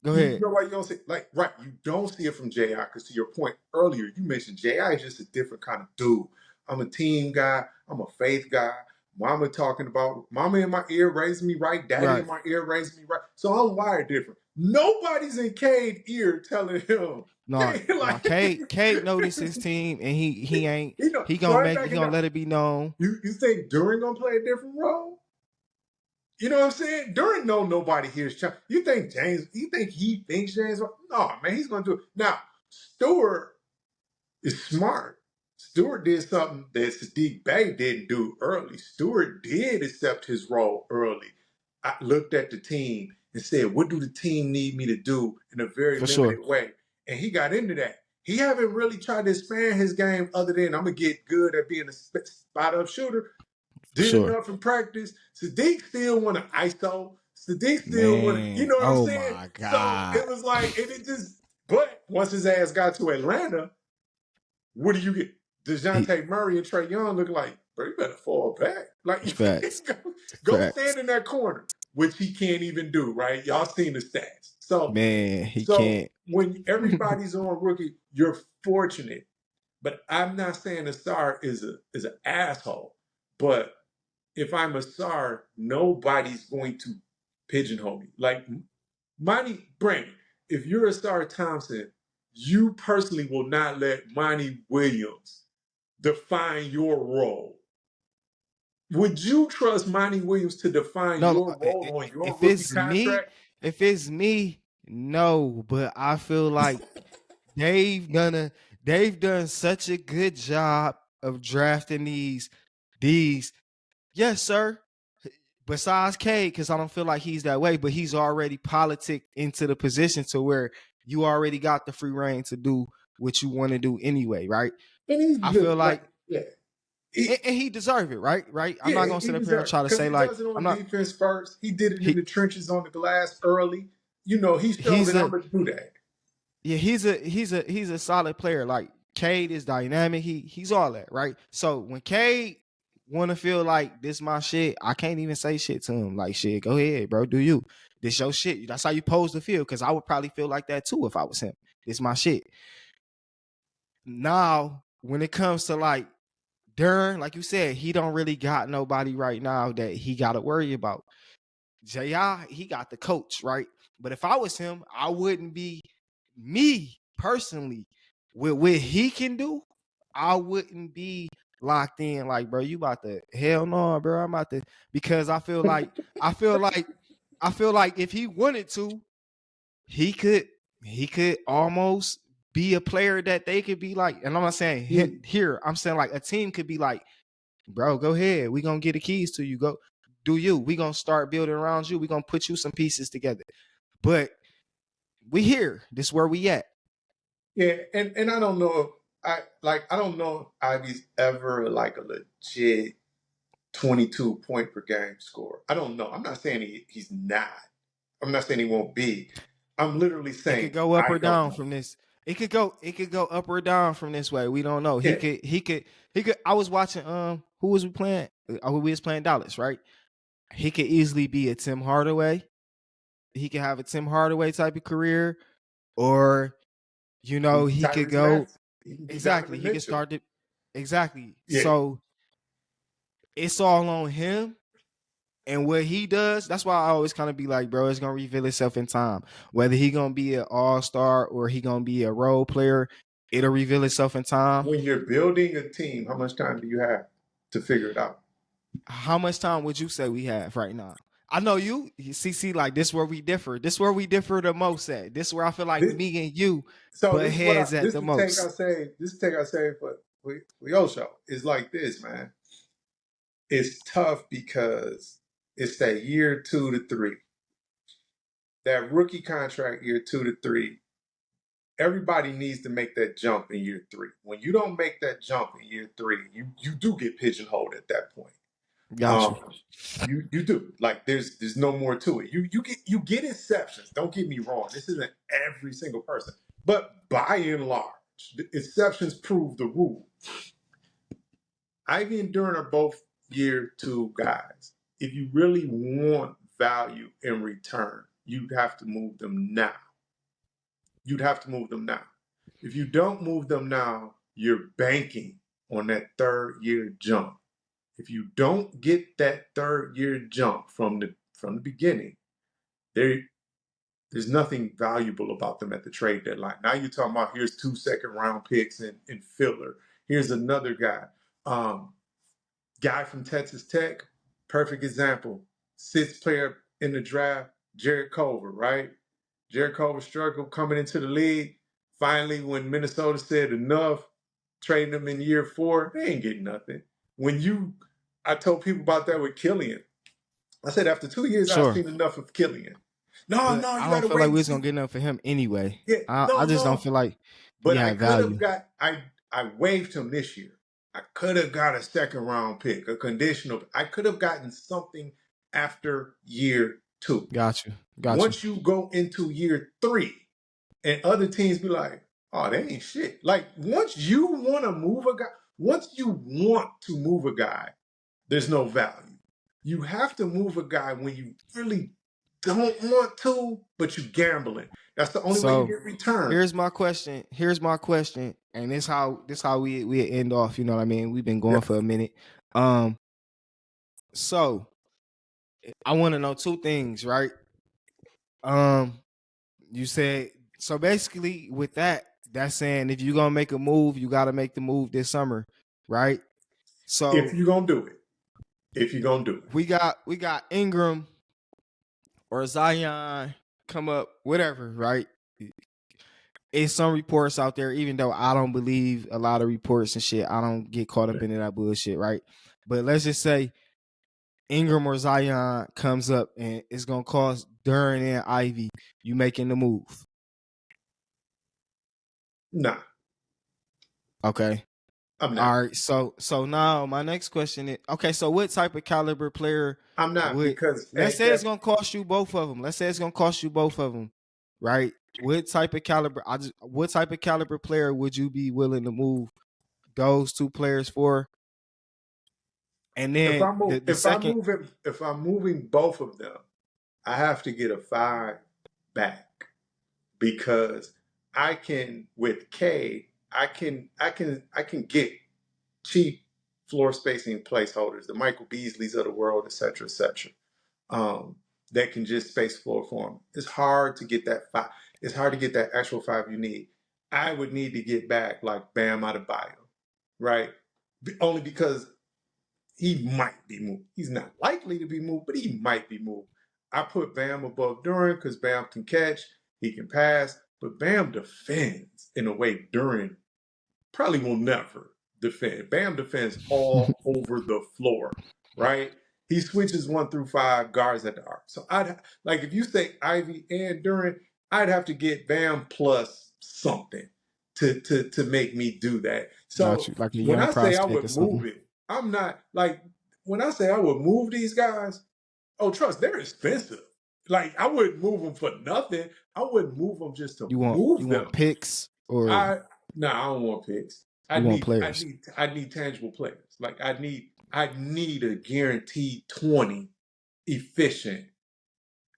Go You ahead. know why you don't see like right? You don't see it from Ji because to your point earlier, you mentioned Ji is just a different kind of dude. I'm a team guy. I'm a faith guy. Mama talking about mama in my ear raising me right, daddy in Right. my ear raising me right. So I'm wired different. Nobody's in Cade's ear telling him, No, hey, no. like Kate noticed his team, and he ain't. you know. He So gonna I'm make. He backing gonna up. let it be known You think Duran gonna play a different role? You know what I'm saying? Duran know nobody here's Chuck. You think James? You think he thinks James? No, man, he's gonna do it. Now, Stewart is smart. Stewart did something that Sadiq Bey didn't do early. Stewart did accept his role early. I looked at the team and said, "What do the team need me to do in a very for sure. limited way?" And he got into that. He haven't really tried to expand his game other than I'm gonna get good at being a spot up shooter. For Did sure. enough in practice. Sadiq still want to ISO. Sadiq still want to, you Man. know what I'm Oh saying? my So God. it was like, and it just, but once his ass got to Atlanta, what do you get? He, DeJounte Murray and Trae Young look like, bro, you better fall back. Like, facts. go Facts. stand in that corner, which he can't even do, right? Y'all seen the stats. So, Man, he so can't. when everybody's on rookie, you're fortunate. But I'm not saying Asar is an asshole, but if I'm a SAR, nobody's going to pigeonhole me. Like Monty Brandon, if you're a SAR Thompson, you personally will not let Monty Williams define your role. Would you trust Monty Williams to define No, your role on your if rookie it's me, contract? no. But I feel like they've done a they've done such a good job of drafting these. Yes, sir. Besides K, because I don't feel like he's that way, but he's already politicked into the position to where you already got the free reign to do what you want to do anyway, right? And he's I feel good. like Like, yeah. He, and he deserve it, right? Right. I'm not yeah, gonna he sit up here and deserves try to because say he like does it I'm on not defense first. He did it in he the trenches on the glass early. You know, he showed he's that I'm a gonna do that. yeah, he's a solid player. Like Cade is dynamic. He's all that, right? So when Cade wanna feel like this my shit, I can't even say shit to him. Like shit, go ahead, bro. Do you. This your shit. That's how you pose the field. Cause I would probably feel like that too if I was him. This my shit. Now, when it comes to like Dern, like you said, he don't really got nobody right now that he gotta worry about. JI, he got the coach, right? But if I was him, I wouldn't be me personally with what he can do. I wouldn't be locked in like, bro, you about to hell no, bro. I'm about to because I feel like I feel like if he wanted to, he could he could almost be a player that they could be like, and I'm not saying here, I'm saying like a team could be like, bro, go ahead. We gonna get the keys to you. Go do you. We gonna start building around you. We gonna put you some pieces together. But we here. This where we at. Yeah, and I don't know if I don't know if Ivy's ever like a legit 22 point per game scorer. I don't know. I'm not saying he's not. I'm not saying he won't be. I'm literally It could saying go up I or don't down know. from this. It could go up or down from this way. We don't know. He Yeah, could I was watching who was we playing? We was playing Dallas, right? He could easily be a Tim Hardaway. He could have a Tim Hardaway type of career, or he can be he could Tyrese go Maxey. He can be exactly. Donovan He could Mitchell. start it exactly. Yeah, So it's all on him and what he does. That's why I always kind of be like, bro, it's gonna reveal itself in time. Whether he gonna be an all-star or he gonna be a role player, it'll reveal itself in time. when you're building a team, how much time do you have to figure it out? How much time would you say we have right now? I know see, like this where we differ. This where we differ the most at. This where I feel like This, me and you so butt this is what heads at this the is the take I most. say. This is the take I say for Yosho, it's like this, man. It's tough because it's that year 2 to 3. That rookie contract year 2 to 3, everybody needs to make that jump in year 3. When you don't make that jump in year 3, you do get pigeonholed at that point. Got you. You do. Like there's no more to it. You get exceptions. Don't get me wrong. This isn't every single person, but by and large, the exceptions prove the rule. Ivy and Duran are both year 2 guys. If you really want value in return, you'd have to move them now. You'd have to move them now. If you don't move them now, you're banking on that 3rd-year jump. If you don't get that 3rd-year jump from the beginning, there's nothing valuable about them at the trade deadline. Now you're talking about here's 2 second-round picks and filler. Here's another guy. Guy from Texas Tech, perfect example. 6th player in the draft, Jared Culver, right? Jared Culver struggled coming into the league. Finally, when Minnesota said enough, trading him in year 4, they ain't getting nothing. I told people about that with Killian. I said after 2 years, I've Sure. seen enough of Killian. No, But you I got don't to feel like wait we and was see. gonna get nothing for him anyway. Yeah, I just don't feel like we But I had could have value. got I waived him this year. I could have got a 2nd-round pick, a conditional. I could have gotten something after year 2. Got you. Got you. Once you go into year 3, and other teams be like, "Oh, they ain't shit." Like once you want to move a guy, there's no value. You have to move a guy when you really don't want to, but you're gambling. That's the only way you So get return. here's my question. And this how we end off. You know what I mean? We've been Yeah. going for a minute. So I want to know 2 things, right? You said so basically with that's saying if you're gonna make a move, you gotta make the move this summer, right? If So you're gonna do it. If you're gonna do it. we got Ingram or Zion come up, whatever, right? It's some reports out there, even though I don't believe a lot of reports and shit. I don't get caught up in that bullshit, right? But let's just say Ingram or Zion comes up and it's gonna cost Duran and Ivy. You making the move, Nah, okay? I'm not. All right. So now my next question is, okay, so what type of caliber player I'm not would, because let's say it's gonna cost you both of them. Let's say it's gonna cost you both of them, right? What type of caliber? What type of caliber player would you be willing to move those 2 players for? And if then I move the second, if I'm moving both of them, I have to get a 5 back because I can with K, I can get cheap floor spacing placeholders, the Michael Beasleys of the world, etc., etc. That can just space floor for them. It's hard to get that 5. It's hard to get that actual 5 you need. I would need to get back like Bam Adebayo, right? Only because he might be moved. He's not likely to be moved, but he might be moved. I put Bam above Duran because Bam can catch, he can pass, but Bam defends in a way Duran probably will never defend. Bam defends all over the floor, right? He switches 1 through 5 guards at the arc. So I'd like if you say Ivy and Duran, I'd have to get Bam plus something to make me do that. got So you, like a when young I say I prospect or would move something. it, I'm not like when I say I would move these guys. Oh, trust they're expensive. Like I wouldn't move them for nothing. I wouldn't move them just to You move want them. picks or I No, I don't want picks. I you want need I players? need I need tangible players. Like I need a guaranteed 20 efficient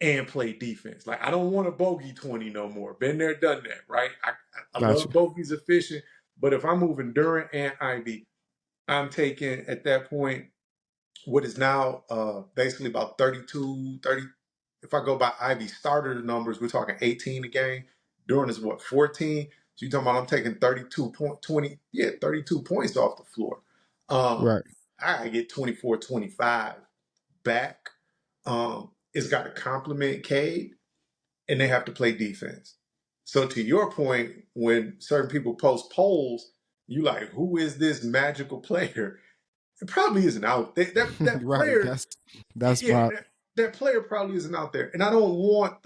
and play defense. Like I don't want a bogey 20 no more. Been there, done that, right? I Got you. love bogeys efficient, but if I'm moving Durant and Ivy, I'm taking at that point what is now basically about 32, 30. If I go by Ivy starter numbers, we're talking 18 a game. Durant is what, 14? So you're talking about I'm taking 32 points off the floor. Right. I get 24, 25 back. It's got to complement Cade, and they have to play defense. So to your point, when certain people post polls, You like, who is this magical player? It probably isn't out there. That Right. player, That's yeah, my that player probably isn't out there. And I don't want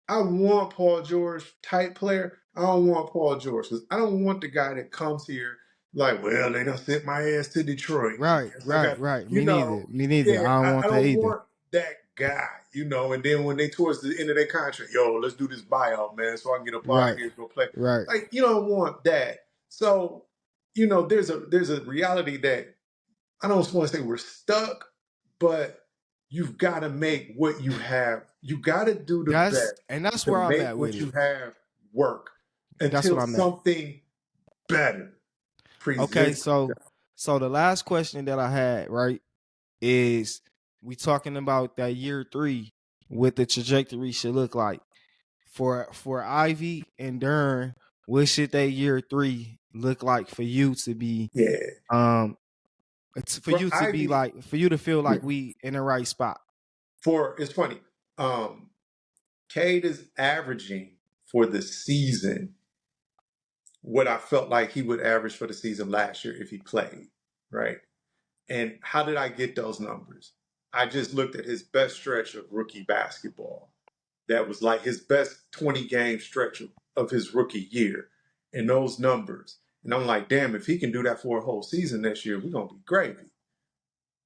I want Paul George type player. I don't want Paul George because I don't want the guy that comes here like, well, they done sent my ass to Detroit. I right, guess I right, got, right. you Me know, neither. Me neither. yeah, I don't I want that don't either. want that guy, And then when they towards the end of their contract, yo, let's do this buyout, man, so I can get up out of Right, here and go play. right. Like, you don't want that. So, there's a reality that I don't want to say we're stuck, but you've got to make what you have. You got to do the best That's to where I'm make at with what it. you have work That's what until I'm at. something better Okay, presents so the last question that I had, right, is we talking about that year 3, what the trajectory should look like for Ivy and Dern. What should that year 3 look like for you to be Yeah. it's for For you to be Ivy, like for you to feel yeah. like we in the right spot? It's funny. Cade is averaging for the season what I felt like he would average for the season last year if he played, right? And how did I get those numbers? I just looked at his best stretch of rookie basketball. That was like his best 20 game stretch of his rookie year and those numbers. And I'm like, damn, if he can do that for a whole season next year, we're going to be gravy.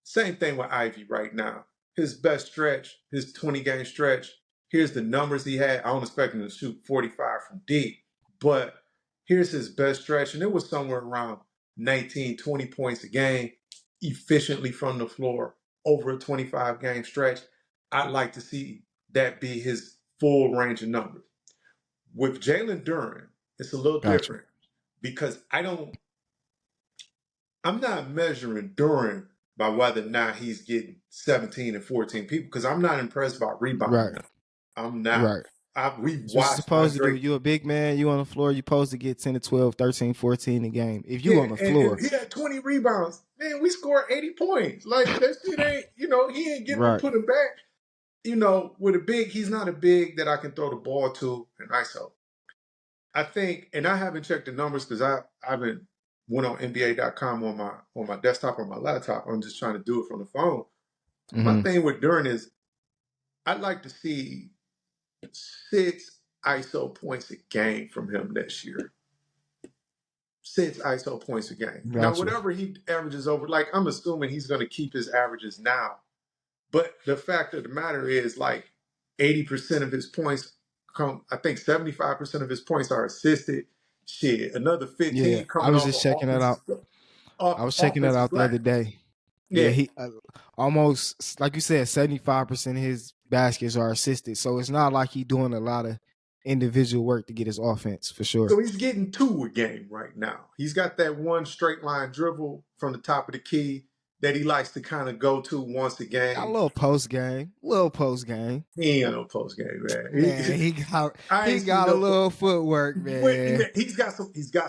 Same thing with Ivy right now. His best stretch, his 20 game stretch, here's the numbers he had. I don't expect him to shoot 45 from deep, but here's his best stretch. And it was somewhere around 19, 20 points a game, efficiently from the floor over a 25 game stretch. I'd like to see that be his full range of numbers. With Jalen Duren, it's a little Gotcha. different because I'm not measuring Duren by whether or not he's getting 17 and 14 people because I'm not impressed by rebounding Right, now. I'm not. right. We've That's what you're watched supposed to do. Andre. You a big man, you on the floor, you supposed to get 10 to 12, 13, 14 a game. If you Yeah, on the and floor. he had 20 rebounds. Man, we scored 80 points. Like, that shit ain't, he ain't getting them Right. put him back. With a big, he's not a big that I can throw the ball to and ISO. I think, and I haven't checked the numbers because I haven't went on NBA.com on my desktop or my laptop. I'm just trying to do it from the phone. My Mm-hmm. thing with Duren is I'd like to see 6 ISO points a game from him this year. 6 ISO points a game. Now, Gotcha. whatever he averages over, like I'm assuming he's going to keep his averages now. But the fact of the matter is, like 80% of his points I think 75% of his points are assisted. Shit, another Yeah, 15 I coming was off just of checking that out. I was checking that offensive out the glass. other day. Yeah, Yeah. he almost like you said, 75% of his baskets are assisted. So it's not like he's doing a lot of individual work to get his offense for sure. So he's getting 2 a game right now. He's got that one straight line dribble from the top of the key that he likes to kind of go to once a Got a game. little post game. He ain't got no post game, man. Man, I he ain't seen got a no. little footwork, man. He's got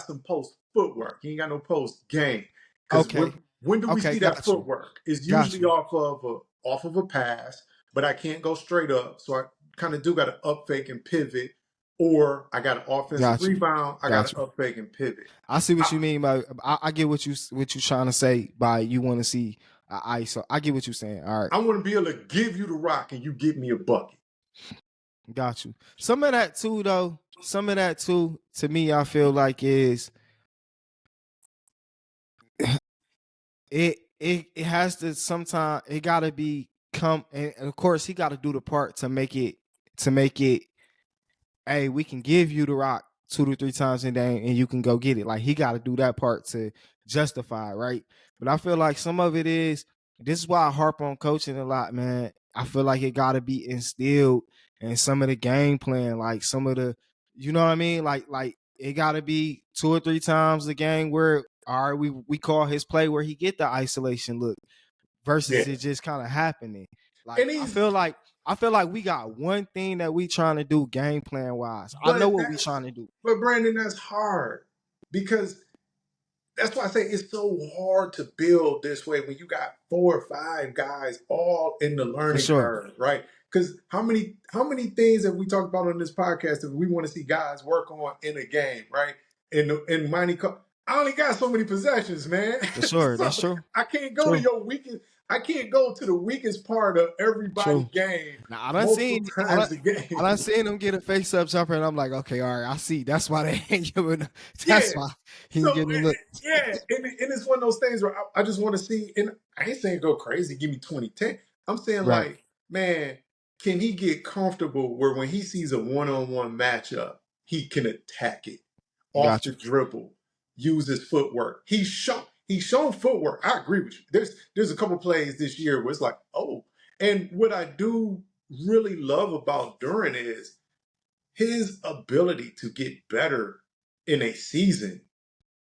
some post footwork. He ain't got no post game. Because Okay. when do we Okay, see that got you. footwork? It's Got usually you. off of a pass, but I can't go straight up. So I kind of do got to up fake and pivot, or I got an offensive Got you. rebound. I got Got to you. up fake and pivot. I see what you mean by I get what you trying to say by you want to see ISO. I get what you're saying. All right. I want to be able to give you the rock and you give me a bucket. Got you. Some of that too, though. Some of that too, to me, I feel like is it has to sometimes it gotta be come and of course he gotta do the part to make it hey, we can give you the rock 2 to 3 times a day and you can go get it. Like he gotta do that part to justify, right? But I feel like some of it is this is why I harp on coaching a lot, man. I feel like it gotta be instilled in some of the game plan, like some of the you know what I mean? Like it gotta be 2 or 3 times a game where all right, we call his play where he get the isolation look Yeah, versus it just kind of happening. Like and I feel like we got one thing that we trying to do game plan wise. I know but what we trying to do. Brandon, that's hard because that's why I say it's so hard to build this way when you got 4 or 5 guys all in the For learning sure. curve, right? Because how many things have we talked about on this podcast that we want to see guys work on in a game, right? In Miami, I only got so many possessions, man. For sure. That's So true. I can't go to True. your weakest. I can't go to the weakest part of everybody True. game Now I done multiple seen times a I done game. seen him get a face up jumper, and I'm like, okay, all right, I see. That's why they ain't giving. Yeah. That's why he ain't So getting a look. yeah, and it's one of those things where I just want to see. And I ain't saying go crazy, give me 2010. I'm saying Right. like, man, can he get comfortable where when he sees a one-on-one matchup, he can attack it off Got the you. dribble, use his footwork. He's shown footwork. I agree with you. There's a couple plays this year where it's like, oh, and what I do really love about Duran is his ability to get better in a season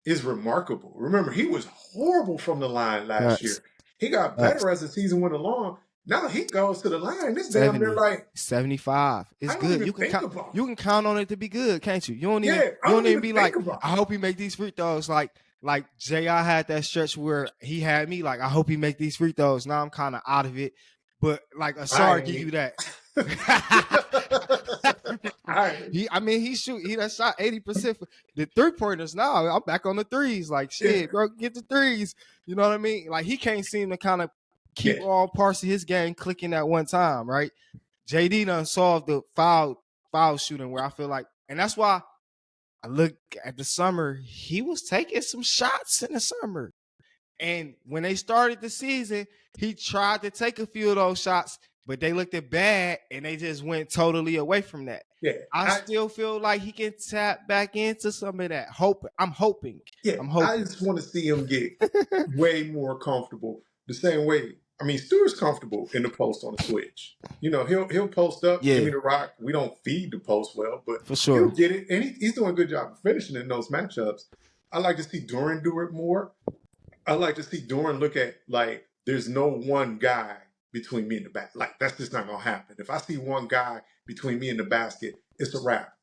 is remarkable. Remember, he was horrible from the line last Facts. year. He got Facts. better as the season went along. Now he goes to the line. This damn near 70, like 75. It's I don't good. even think about it. You can count on it to be good, can't you? Yeah, I You don't don't even even be think like, about I hope he make these free throws. Like J.I. had that stretch where he had me like, I hope he make these free throws. Now I'm kind of out of it. But like it. I Asar give you ain't. that. I ain't. He done shot 80% for the 3-pointers now. I'm back on the threes. Like Yeah, shit, bro, get the threes. You know what I mean? Like he can't seem to kind of keep yeah, all parts of his game clicking at one time, right? JD done solved the foul shooting where I feel like, and that's why I look at the summer, he was taking some shots in the summer. And when they started the season, he tried to take a few of those shots, but they looked at bad and they just went totally away from that. yeah. I still feel like he can tap back into some of that. I'm hoping. Yeah, I'm I hoping. just want to see him get way more comfortable. The same way, I mean, Stewart's comfortable in the post on the switch. He'll post up, give Yeah, me the rock. We don't feed the post well, but for he'll sure. get it, and he's doing a good job of finishing in those matchups. I like to see Duran do it more. I like to see Doran look at like there's no one guy between me and the back. Like that's just not gonna happen. If I see one guy between me and the basket, it's a wrap.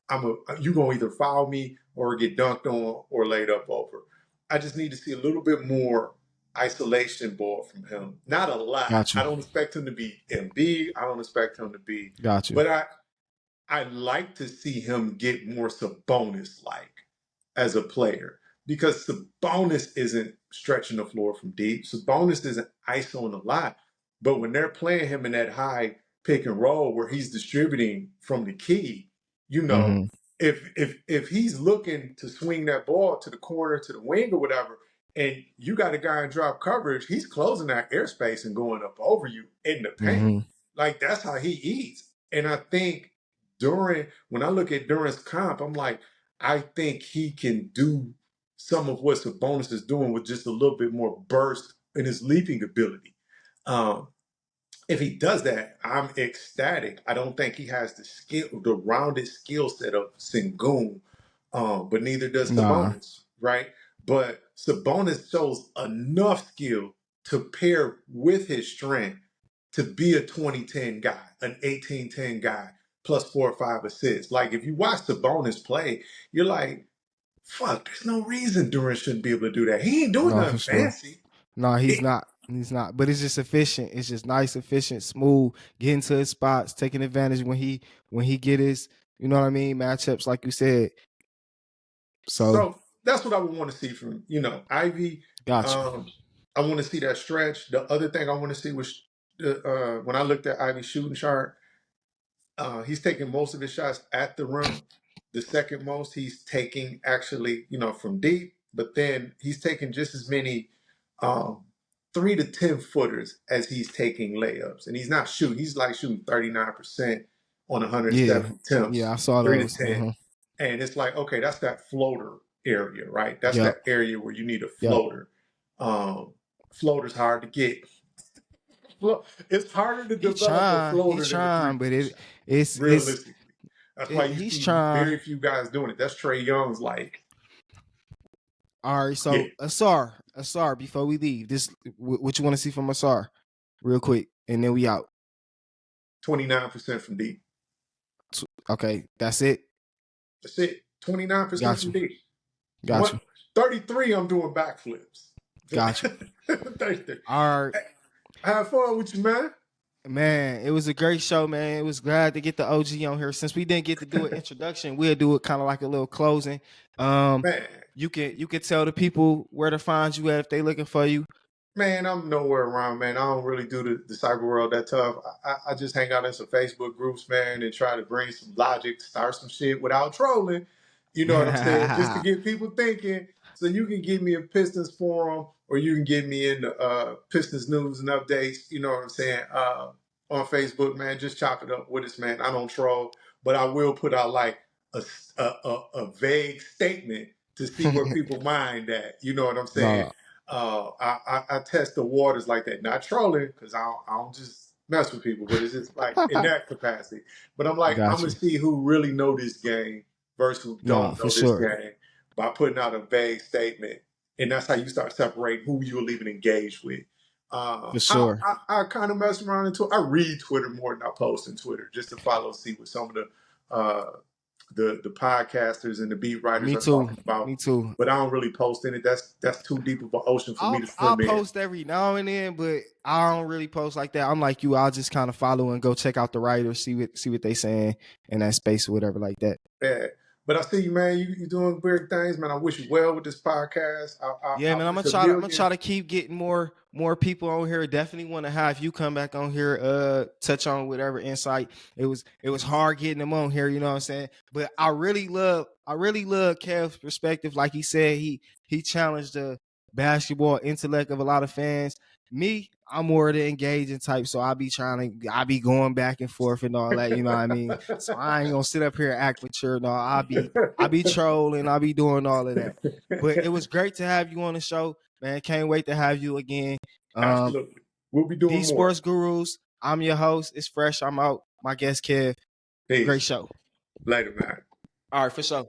You gonna either foul me or get dunked on or laid up over. I just need to see a little bit more isolation ball from him. Not a lot. Got I you. don't expect him to be MB. I don't expect him to be, Got you. but I like to see him get more Sabonis like as a player because Sabonis isn't stretching the floor from deep. Sabonis isn't isoing a lot. But when they're playing him in that high pick and roll where he's distributing from the key, you know, Mm-hmm. if he's looking to swing that ball to the corner, to the wing or whatever, and you got a guy in drop coverage, he's closing that airspace and going up over you in the paint. Mm-hmm. Like that's how he eats. And I think when I look at Duran's comp, I'm like, I think he can do some of what Sabonis is doing with just a little bit more burst in his leaping ability. Um, if he does that, I'm ecstatic. I don't think he has the rounded skill set of Sengun, but neither does Nah. Sabonis, right? But Sabonis shows enough skill to pair with his strength to be a 2010 guy, an 1810 guy, plus 4 or 5 assists. Like if you watch Sabonis play, you're like, fuck, there's no reason Durant shouldn't be able to do that. He ain't doing No, for nothing sure. fancy. No, he's It, not. He's not. But it's just efficient. It's just nice, efficient, smooth, getting to his spots, taking advantage when he get his, you know what I mean, matchups, like you said. So so that's what I would want to see from, Ivy. got you. Um, I want to see that stretch. The other thing I want to see was when I looked at Ivy's shooting chart, he's taking most of his shots at the rim. The second most he's taking actually, from deep, but then he's taking just as many 3 to 10 footers as he's taking layups. And he's not shooting, he's like shooting 39% on Yeah. 170 Yeah, attempts, I saw 3 to those. 10. And it's like, okay, that's that floater area, right? That's Yep. that area where you need a Yep. floater. Floater's hard to get. It's harder to develop a floater He's than a trying, but three-point shot, it's realistically. That's why you he's see trying. very few guys doing it. That's Trey Young's like, oh, All right, yeah, so Asar, before we leave, this what you want to see from Asar, real quick, and then we out. 29% from deep. Okay, that's it. That's it. 29% Got from you. deep. Got you. 33, I'm doing backflips. Got you. 33. All right. Have fun with you, man. Man, it was a great show, man. It was glad to get the OG on here. Since we didn't get to do an introduction, we'll do it kind of like a little closing. Man. you can tell the people where to find you at if they looking for you. Man, I'm nowhere around, man. I don't really do the cyber world that tough. I just hang out in some Facebook groups, man, and try to bring some logic, start some shit without trolling. You know what I'm saying? Just to get people thinking. So you can get me a Pistons forum, or you can get me in the Pistons news and updates. You know what I'm saying? On Facebook, man. Just chop it up with us, man. I don't troll, but I will put out like a vague statement to see where people mind at. You know what I'm saying? No, I test the waters like that, not trolling, because I don't just mess with people, but it's just like in that capacity. But I'm like, I'm got gonna you. see who really know this game versus who No, don't for know this sure. game by putting out a vague statement, and that's how you start separating who you'll even engage with. For sure. I kind of mess around into. I read Twitter more than I post in Twitter just to follow, see what some of the podcasters and the beat writers Me are too. talking about. Me too. But I don't really post in it. That's too deep of an ocean for me to I'll swim in. post every now and then, but I don't really post like that. I'm like you. I'll just kind of follow and go check out the writers, see what they saying in that space or whatever like that. Yeah. But I see you, man. You doing big things, man. I wish you well with this podcast. Yeah, I man. wish a I'm gonna million. try to keep getting more people on here. Definitely want to have you come back on here, touch on whatever insight. It was hard getting them on here, you know what I'm saying? But I really love Kev's perspective. Like he said, he challenged the basketball intellect of a lot of fans. Me, I'm more the engaging type, so I be going back and forth and all that, you know what I mean? So I ain't gonna sit up here and act mature. No, I be trolling, I be doing all of that. But it was great to have you on the show, man. Can't wait to have you again. Absolutely. We'll be doing These more. Sports Gurus. I'm your host. It's fresh. I'm out. My guest, Kev. Great Peace. show. Later, man. All right, for sure.